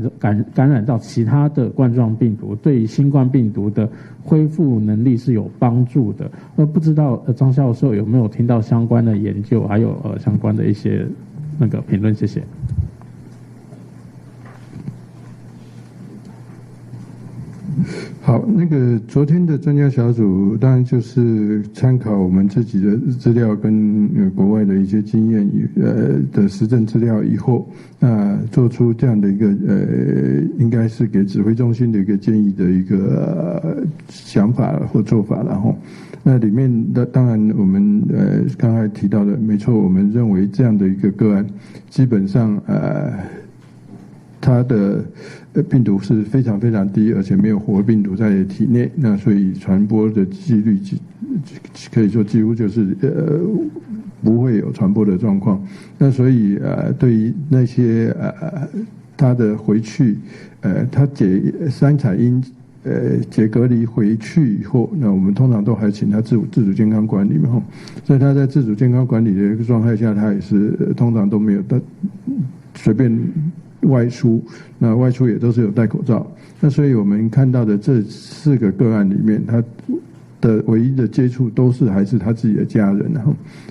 S: 染到其他的冠状病毒，对于新冠病毒的恢复能力是有帮助的。不知道张教授有没有听到相关的研究，还有相关的一些那个评论？谢谢。
J: 好，那个昨天的专家小组当然就是参考我们自己的资料跟国外的一些经验的实证资料以后，做出这样的一个应该是给指挥中心的一个建议的一个想法或做法了哈。那里面的当然我们刚才提到的没错，我们认为这样的一个个案，基本上它的病毒是非常非常低，而且没有活病毒在体内，那所以传播的几率可以说几乎就是不会有传播的状况。那所以对于那些他的回去他3采阴解隔离回去以后，那我们通常都还请他自主健康管理嘛，所以他在自主健康管理的一个状态下，他也是通常都没有随便外出，那外出也都是有戴口罩。那所以我们看到的这4个个案里面，他的唯一的接触都是还是他自己的家人，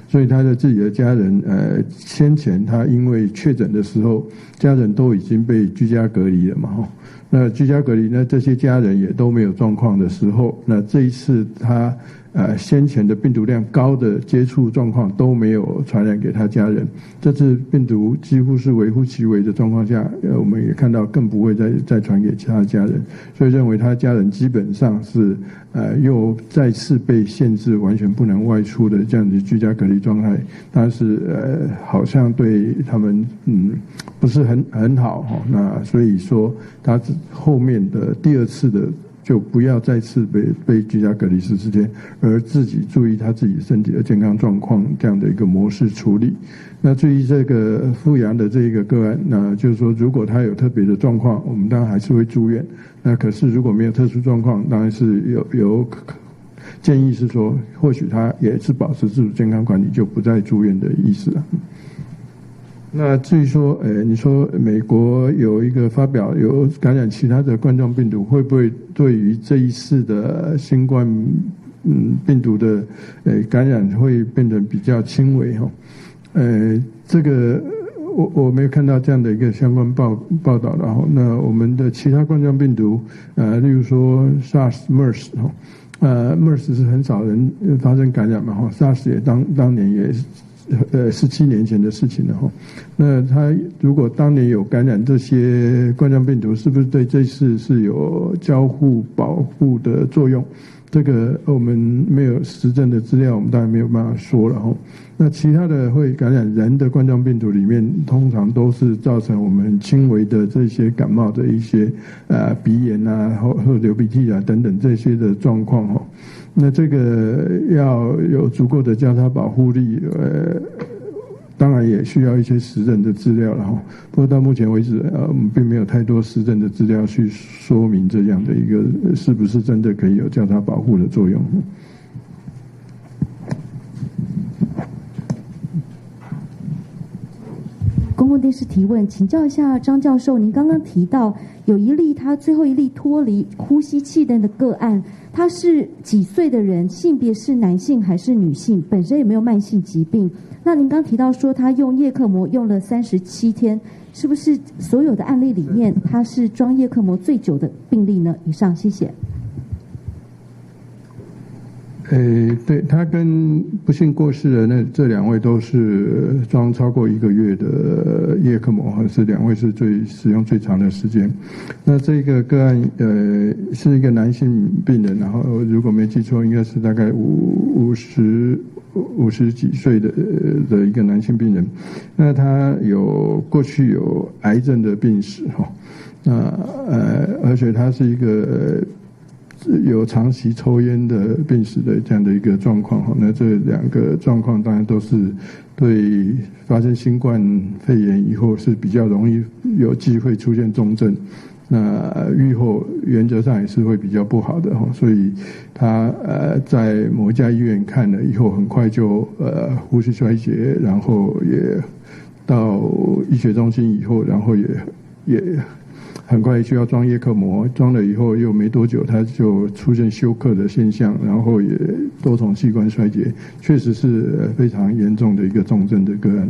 J: 所以他的自己的家人先前他因为确诊的时候，家人都已经被居家隔离了嘛，那居家隔离呢，这些家人也都没有状况的时候，那这一次他先前的病毒量高的接触状况都没有传染给他家人，这次病毒几乎是微乎其微的状况下，我们也看到更不会再传给其他家人，所以认为他家人基本上是又再次被限制完全不能外出的这样子居家隔离状态，但是好像对他们不是很好哈，那所以说他后面的第二次的就不要再次被居家隔离14天，而自己注意他自己身体的健康状况这样的一个模式处理。那至于这个复阳的这一个个案，那就是说如果他有特别的状况，我们当然还是会住院。那可是如果没有特殊状况，当然是有建议是说，或许他也是保持自主健康管理，就不再住院的意思了。那至于说，你说美国有一个发表有感染其他的冠状病毒，会不会对于这一次的新冠病毒的感染会变得比较轻微哈？这个我没有看到这样的一个相关报道的哈。那我们的其他冠状病毒，例如说 SARS、MERS 哈，MERS 是很少人发生感染嘛哈 ，SARS 也当年也是。17年前的事情了哈，那他如果当年有感染这些冠状病毒，是不是对这次是有交互保护的作用？这个我们没有实证的资料，我们当然没有办法说了哈。那其他的会感染人的冠状病毒里面，通常都是造成我们轻微的这些感冒的一些鼻炎啊，或流鼻涕啊等等这些的状况哈。那这个要有足够的交叉保护力，当然也需要一些实证的资料了哈。不过到目前为止，我们并没有太多实证的资料去说明这样的一个是不是真的可以有交叉保护的作用。
T: 公共电视提问，请教一下张教授，您刚刚提到有一例他最后一例脱离呼吸器的个案，他是几岁的人，性别是男性还是女性，本身有没有慢性疾病？那您刚提到说他用叶克膜用了37天，是不是所有的案例里面他是装叶克膜最久的病例呢？以上，谢谢。
J: 对，他跟不幸过世的这2位都是装超过1个月的叶克膜，是2位是使用最长的时间。那这个个案是一个男性病人，然后如果没记错，应该是大概50几岁的一个男性病人。那他过去有癌症的病史哈，而且他是一个有长期抽烟的病史的这样的一个状况哈，那这2个状况当然都是对发生新冠肺炎以后是比较容易有机会出现重症，那预后原则上也是会比较不好的哈，所以他在某一家医院看了以后，很快就呼吸衰竭，然后也到医学中心以后，然后也很快需要装叶克膜，装了以后又没多久，他就出现休克的现象，然后也多重器官衰竭，确实是非常严重的一个重症的个案。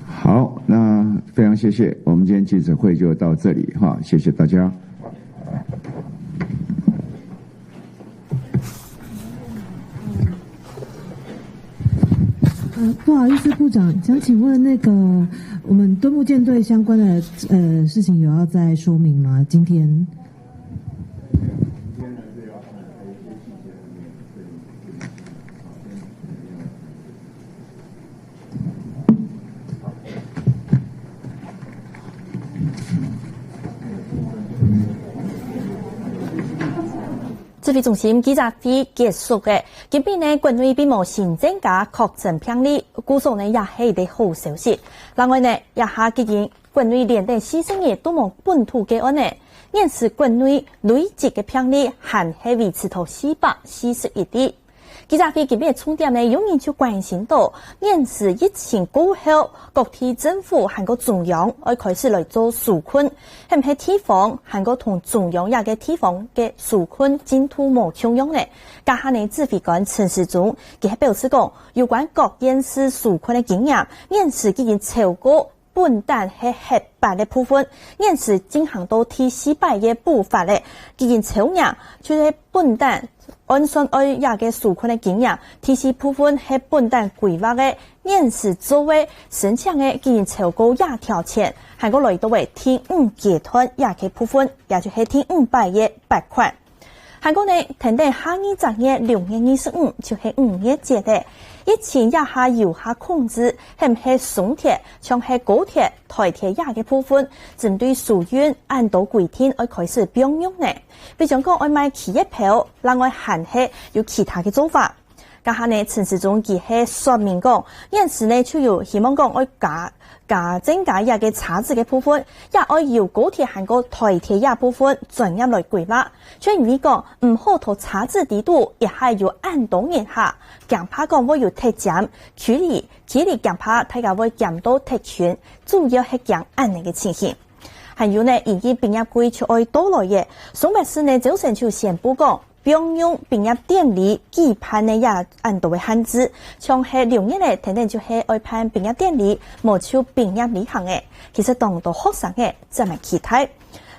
H: 好，那非常谢谢，我们今天记者会就到这里哈，谢谢大家。
U: 不好意思，部长，想请问我们敦睦舰队相关的事情有要再说明吗？今天？
A: 指挥中心记者会结束嘅，今边呢国内并无新增加确诊病例，估算呢也是一个好消息。另外呢，也下既然国内连续4星期都无本土个案呢，显示国内累积嘅病例还是维持到441例。记者会今边重点呢，有人就关心到，显示疫情过后，各地政府韩国中央要开始来做纾困，係唔係地方韓國同中央也嘅地方嘅紓困進度冇相用呢？家下呢指揮官陳時中佢係表示講，有關各縣市紓困嘅經驗，顯示已經超過本蛋系黑白的部分，因此进行到第4摆嘅步伐咧，已经超量，就是本蛋按算爱亚嘅纾困的经验，第4部分系本蛋规划嘅，因此作为申请嘅已经超过亚条件，韩国来到为第5阶段亚嘅部分，也就是第5摆嘅8款。韩国呢，停在下20日6月25，就是5月节的。疫情也下有下控制，係唔係松鐵，像係高鐵、台鐵也嘅部分，針對屬院按到規定而開始並用呢。比如講，愛買企業票，另外還係有其他嘅做法。家下呢，陳時中佢係說明講，因此呢，就有希望講愛增加也嘅查字嘅部分，也愛由高鐵韓國台鐵也部分專業來規劃。所以而講唔好同查字地度，亦係要按動一下，驚怕講會有特減距離驚怕大家會減到特權，主要係講安尼嘅情形。還有呢，已經畢業季就愛到來嘅，宋白事呢早晨就宣布講。並用畢業典禮舉辦的也按到嘅限制，像係6月呢，天天就係愛辦畢業典禮，冇抽畢業禮行嘅。其實當到學生嘅真係期待，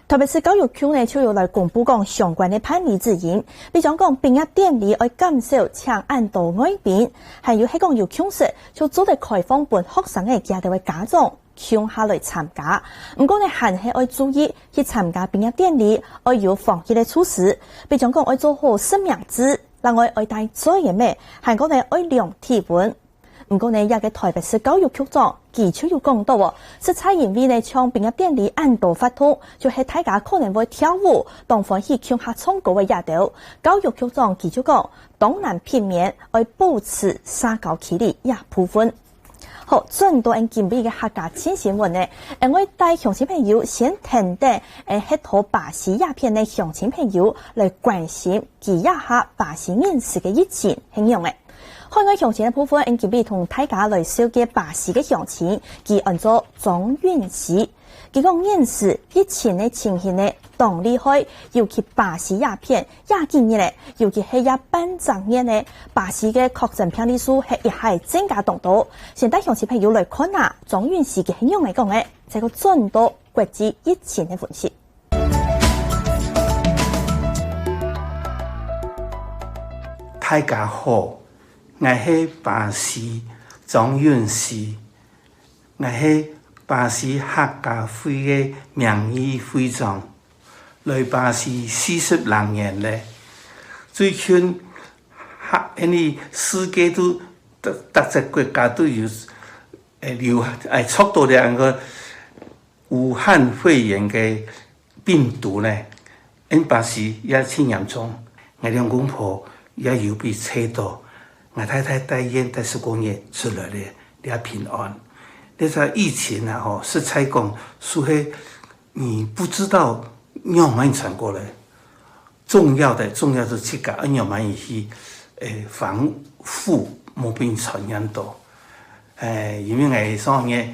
A: 特別是教育局呢，就要來公布講相關嘅辦理指引，比如講畢業典禮愛減少請按到外賓，還有係講有強勢就做得開放本學生嘅家庭嘅家長。向下來參加，唔過呢，還係愛注意去參加畢業典禮，愛有防疫嘅措施，比如講愛做好實名制，另外愛帶作業咩，還講呢愛量體溫。唔過呢，也個台北市教育局長佢就有講到喎，實在因為呢，將畢業典禮按到發通，就係大家可能會跳舞，當歡喜向下衝高嘅夜道。教育局長佢就講，當然避免愛保持社交距離也部分。好，轉到準備嘅客家新新聞呢，我帶鄉親朋友先聽的迄套巴西鴉片嘅鄉親朋友來關心佢一下巴西面試嘅疫情形容嘅。海外鄉親嘅部分，準備同大家來紹介巴西嘅鄉親，佢按照莊運時，佢講面試疫情嘅情形呢，當厲害，尤其巴西鴉片也見嘅咧，尤其係一班長嘅呢，巴西嘅確診病例數係一係增加當多。現代鄉親朋友來看下莊運時嘅形容嚟講嘅，這個轉到國際疫情嘅分析。
C: 大家好。我係巴西莊運時，我係巴西客家會嘅名譽會長，來巴西40多年咧。最近世界都特隻國家都有觸到兩個武漢肺炎嘅病毒咧，巴西也挺嚴重，我兩公婆也有被車到。我太太帶院帶10個月出來了，也平安。那個疫情啊，是才講，所以你不知道樣慢傳過來。重要的這個樣慢去防護冇被傳染到。因為我上嘅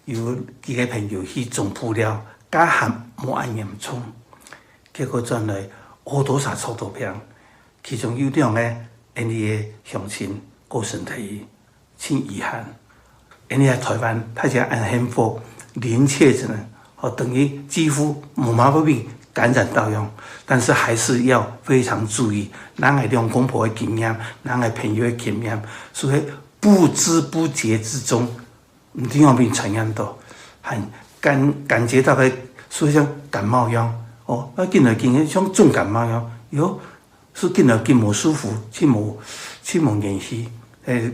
C: 有幾個朋友去中鋪了，家下冇咁嚴重，結果轉來好多殺錯到病，其中有兩個。因啲鄉親過身體真遺憾，因喺台灣，大家按幸福零確診，等於幾乎冇乜病感染到樣，但是還是要非常注意，咱係兩公婆嘅經驗，咱係朋友嘅經驗，所以不知不覺之中，唔點樣被傳染到，係感覺到佢所以像感冒樣，見來見去像重感冒樣，喲。所以見到佢冇舒服，去冇聯繫，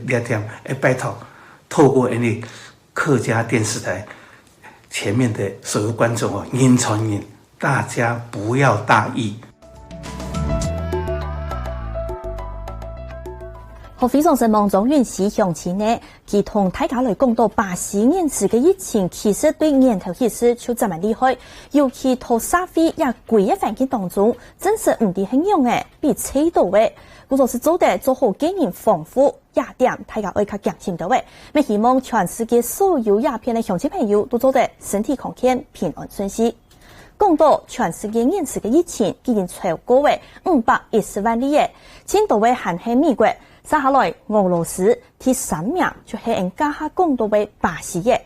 C: 聊天，拜託透過啲客家電視台前面的所有觀眾言傳言，大家不要大意。
A: 好，非常神望莊運時鄉親呢，佢同大家來講到巴西面試嘅疫情，其實對源頭其實就真係厲害，尤其到社會也貴嘅環境當中，真是唔啲形容嘅，比車到嘅，故作是做得做好經驗豐富，也點大家愛較強心到嘅，咪希望全世界所有鴉片嘅鄉親朋友都做得身體康健、平安順遂。講到全世界面試嘅疫情已經超過為510萬例嘅，前度為韓係美國。接下來，俄羅斯第3名就係人家下講到為巴西嘅。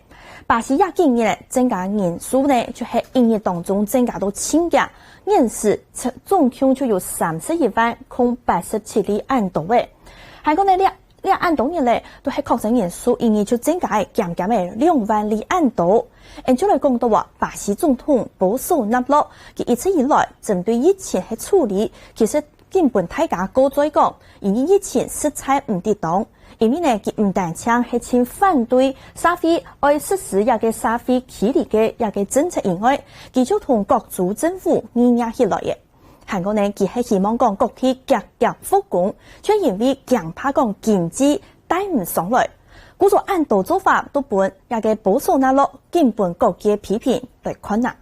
A: 巴西亚今年增加人数呢，就喺1年当中增加到10架，人数总共就有31.087例案度诶。还讲呢，两案度呢，都係確診人數1年就增加嘅減嘅2萬例案度。按照嚟講到話，巴西總統保守納洛，佢一直以來針對疫情嘅處理，其實根本大家高在講，因為疫情實在唔得當。因為呢，佢唔單止係前反對沙菲愛實施一個沙菲起嚟嘅一個政策以外，佢就同各州政府議壓起來嘅。韓國呢，佢係希望講國體夾夾復工，卻因為強怕講經濟帶唔上來，故作按道做法都本一個保守納洛根本國際批評來困難。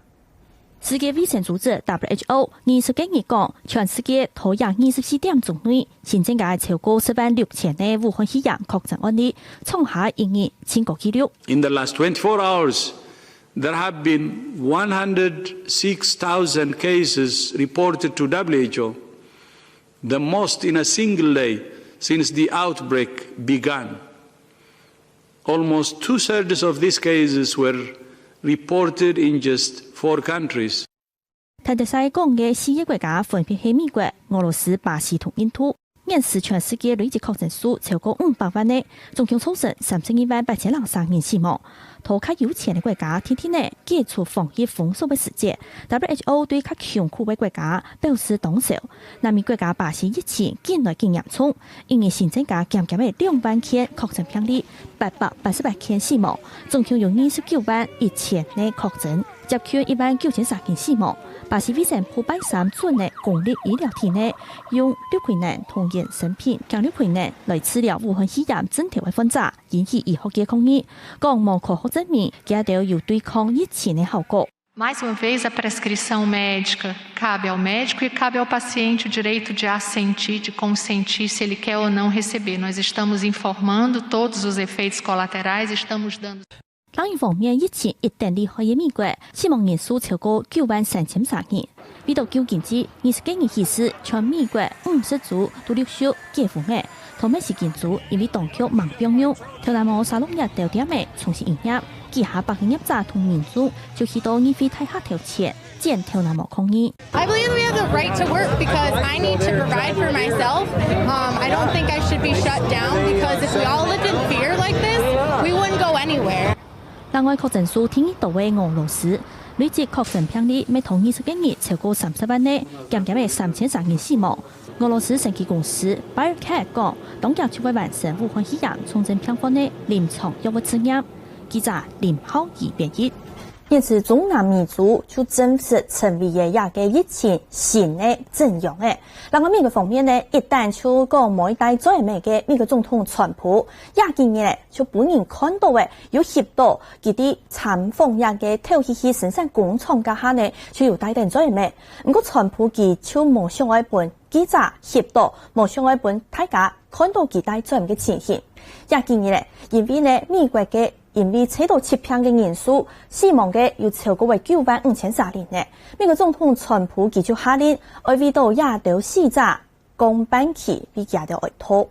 A: 世界衛生組織 WHO 20幾日講，全世界頭廿24點鐘內新增加超過106000嘅武漢肺炎確診案例，創下1年全國紀錄。
D: In the last 24 hours, there have been 106,000 cases reported to WHO, the most in a single day since the outbreak began. Almost 2/3 of these cases were reported in just 4 countries.
A: 睇第4講嘅4個國家分別係美國、俄羅斯、巴西同印度。現時全世界累計確診數超過500萬呢，總共造成32,803人死亡。圖較有錢嘅國家天天呢解除防疫封鎖嘅時節 ，WHO 對較窮苦嘅國家表示動手。南美國家巴西疫情近來更嚴重，因為新增加減嘅2萬件確診病例，888件死亡，總共有29,100,000嘅確診，接近193件死亡。巴西衛生部83尊嘅公立醫療體內用6億元同衍生品降6億元來治療武漢肺炎整體嘅患者，引起醫學嘅抗議，講無科學證明佢哋有對抗疫情嘅效果。
V: Mais uma vez, a prescrição médica cabe ao médico e cabe ao paciente o direito de assentir, de consentir se ele quer ou não receber. Nós estamos informando todos os efeitos colaterais, estamos dando.
A: 另一方面，疫情一旦厲害嘅美國，死亡人數超過93,300人。為到救經濟，20幾日起時，全美國50州都陸續解封嘅，同埋是建築因為當局忙表用，條南無沙鹿日到點嘅重新營業，旗下百業者同民眾就去到免費睇下條錢，見條南無抗議。
W: I believe we have the right to work because I need to provide for myself. I don't think I should be shut down because if we all lived in fear like this, we wouldn't go anywhere.
A: 另外確診數天一度嘅俄羅斯，累計確診病例每同20幾日超過30萬呢，減嘅3300人死亡。俄羅斯神奇公司 BioNTech 講，當局就會完成武漢肺炎重症病房的臨床藥物試驗。記者林浩儀編譯。因此，中南美洲就正式成為一個疫情新的陣容誒。另外另一個方面呢，一旦就講每代在美嘅美國總統川普，也今日咧就本人看到嘅有許多佢啲參訪一個頭去生產工廠嘅下呢，就有帶定在美。不過川普佢就冇想愛本記者許多，冇想愛本大家看到佢帶在美嘅情形。也今日咧，因為呢美國嘅因為車道切片嘅人數，死亡嘅有超過9,530人呢。美國總統川普佢就下令，愛為到亞洲死者公辦起比亞洲外逃。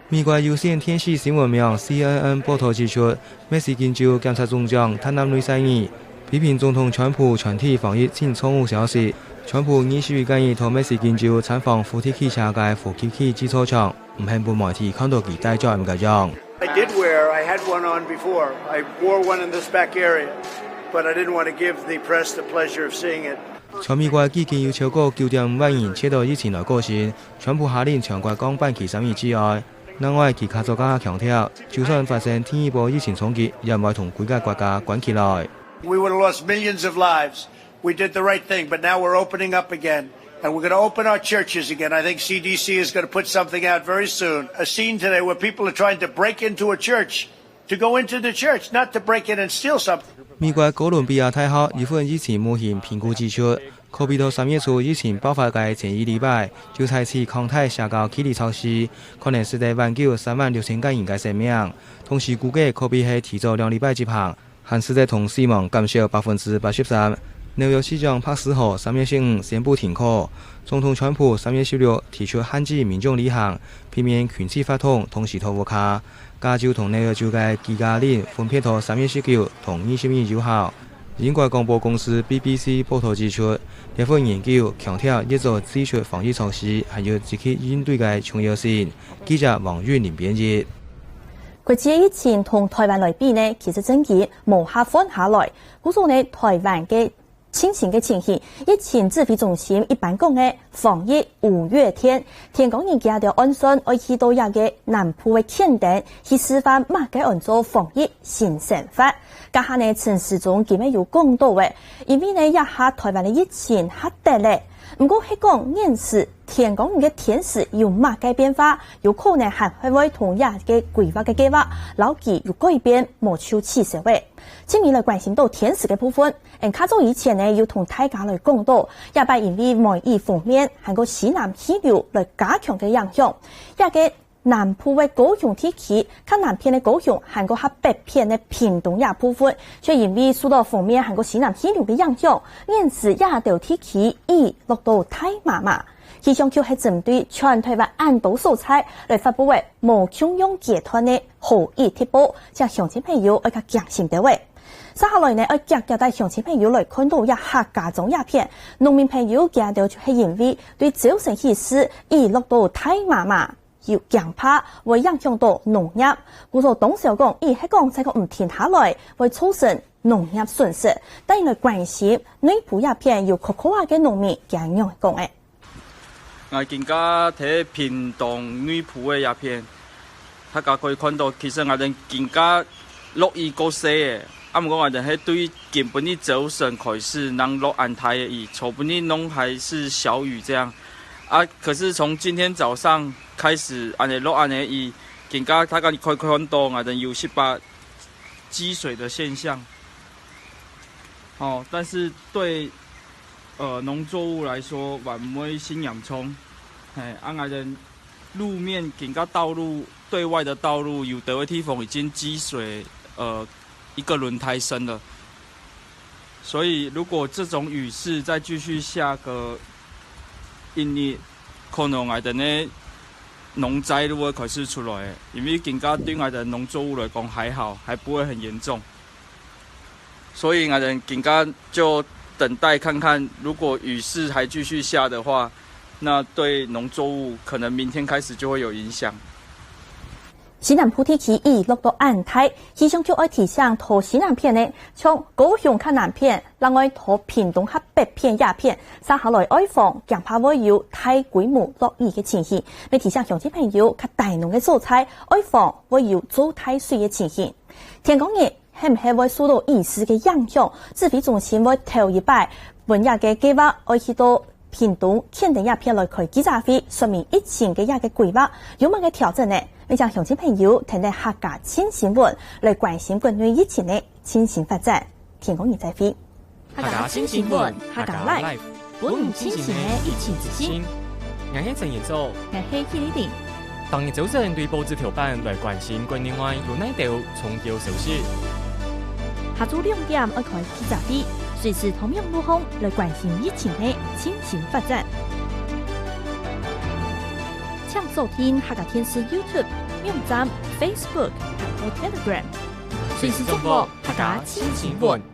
X: 美國有線電視新聞網 CNN 報道指出，美西研究檢察總長坦納雷塞爾批評總統川普全體防疫前錯誤消息。川普22建議同美西研究參訪富鐵汽車嘅富鐵汽製造廠，唔希望媒體看到佢帶咗唔嘅樣。
Y: I had one on before. I wore one in this back area, but I didn't want to give the press the pleasure of seeing it.
X: 全美國已經有超過9.5萬人切到疫情來過身，川普下令全國公辦其審議之外，另外其家族家強調，就算發生第二波疫情衝擊，也唔會同幾個國家關起來。
Y: We would have lost millions of lives. We did the right thing, but now we're opening up again. And we're going to open our churches again. I think CDC is going to put something out very soon. A scene today where people are trying to break into a church, to go into the church, not to break in and steal something.
X: 美國哥倫比亞大學一份疫情模型評估指出，可比到3月初疫情爆發嘅前一禮拜，就採取康泰社交距離措施，可能使得挽救36,000個人嘅生命。同時估計可比係提早2禮拜執行，還使得同死亡減少83%。紐約市長帕斯河3月15宣布停課，總統川普3月16提出限制民眾旅行，避免群起發通，同時托烏卡。加州同内尔州嘅几家令分别到3月19同20日有效。英国广播公司 BBC 报道指出，这份研究强调一早指出防疫措施还有积极应对嘅重要性。记者王玉玲编辑。
A: 佢自疫情同台湾来比呢，其实真嘅无下分下来。故所呢，台湾嘅清醒嘅情形，疫情指挥中心一般讲嘅防疫5月天，天港人家的安心，爱去到一个南部嘅垦丁去示范马嘅按照防疫新生法。家下呢，城市中基本有讲到嘅，因为呢，一下台湾嘅疫情吓得咧。不过喺讲现时天港人嘅天时有马嘅变化，有可能还会同样嘅规划嘅计划，老记有改变，无求起社会。今年来关心到天时嘅部分，较早以前呢，要同大家来讲到，也把因为贸易方面还个西南气流来加强嘅影响，也嘅。南部嘅高雄地区，较南片嘅高雄，韩国较北片嘅屏东也部分，却因为受到方面韩国西南气流嘅影响，因此亚洲地区已落到太麻麻。气象局系针对全台湾按岛素材来发布为无强用集团嘅好意贴报，向乡亲朋友一个强心到位。接下来呢，要夹带乡亲朋友来看到一下家中鸦片，农民朋友夹到就系因为对早晨起事已落到太麻麻。要强怕會影響到農業，故所董事講，伊喺講這個唔停下來，會造成農業損失。但因為關心內部鴉片要可可話嘅農民咁樣講嘅。
B: 我更加睇屏東內部嘅鴉片，大家可以看到，其實我哋更加樂意過些嘅。咁講我哋係對根本的早晨開始能落安泰嘅，初本的農還是小雨這樣。可是從今天早上開始，安尼落安尼更加大家可以看到，我哋有18積水的現象。但是對農作物來說，還唔會新洋蔥，我哋路面更加道路對外的道路有的地方已經積水，一個輪胎深了。所以如果這種雨勢再繼續下個因為可能我哋呢農災都會開始出來，因為更加對我哋農作物來講還好，還不會很嚴重。所以我哋更加就等待看看，如果雨勢還繼續下的話，那對農作物可能明天開始就會有影響。
A: 西南部地區已落到安泰，氣象局愛提醒拖西南片呢，從高雄較南片，另外拖屏東較北片鴉片，接下來愛防強怕會有大規模落雨嘅情形。你提醒鄉親朋友較大農嘅蔬菜，愛防會有遭太水嘅情形。天講熱係唔係會受到雨勢嘅影響？指揮中心會頭一擺本日嘅計劃愛去到屏東垦丁鴉片來開記者會，說明疫情嘅嘅規劃有乜嘅調整呢？你將鄉親朋友聽到客家新新聞來關心關於疫情的情形發展。天講熱再飛，
E: 客家新新聞，客家 live， 本唔清醒嘅疫情之心。我係陳彥祖，
A: 我係許麗婷。
E: 當日早晨對報紙頭版來關心關於外有哪條重要消息。
A: 下晝2點要開記者會，隨時同樣路況來關心疫情的情形發展。請收聽客家電視 YouTube、網站、Facebook 和 Telegram，隨時掌握客家新新聞。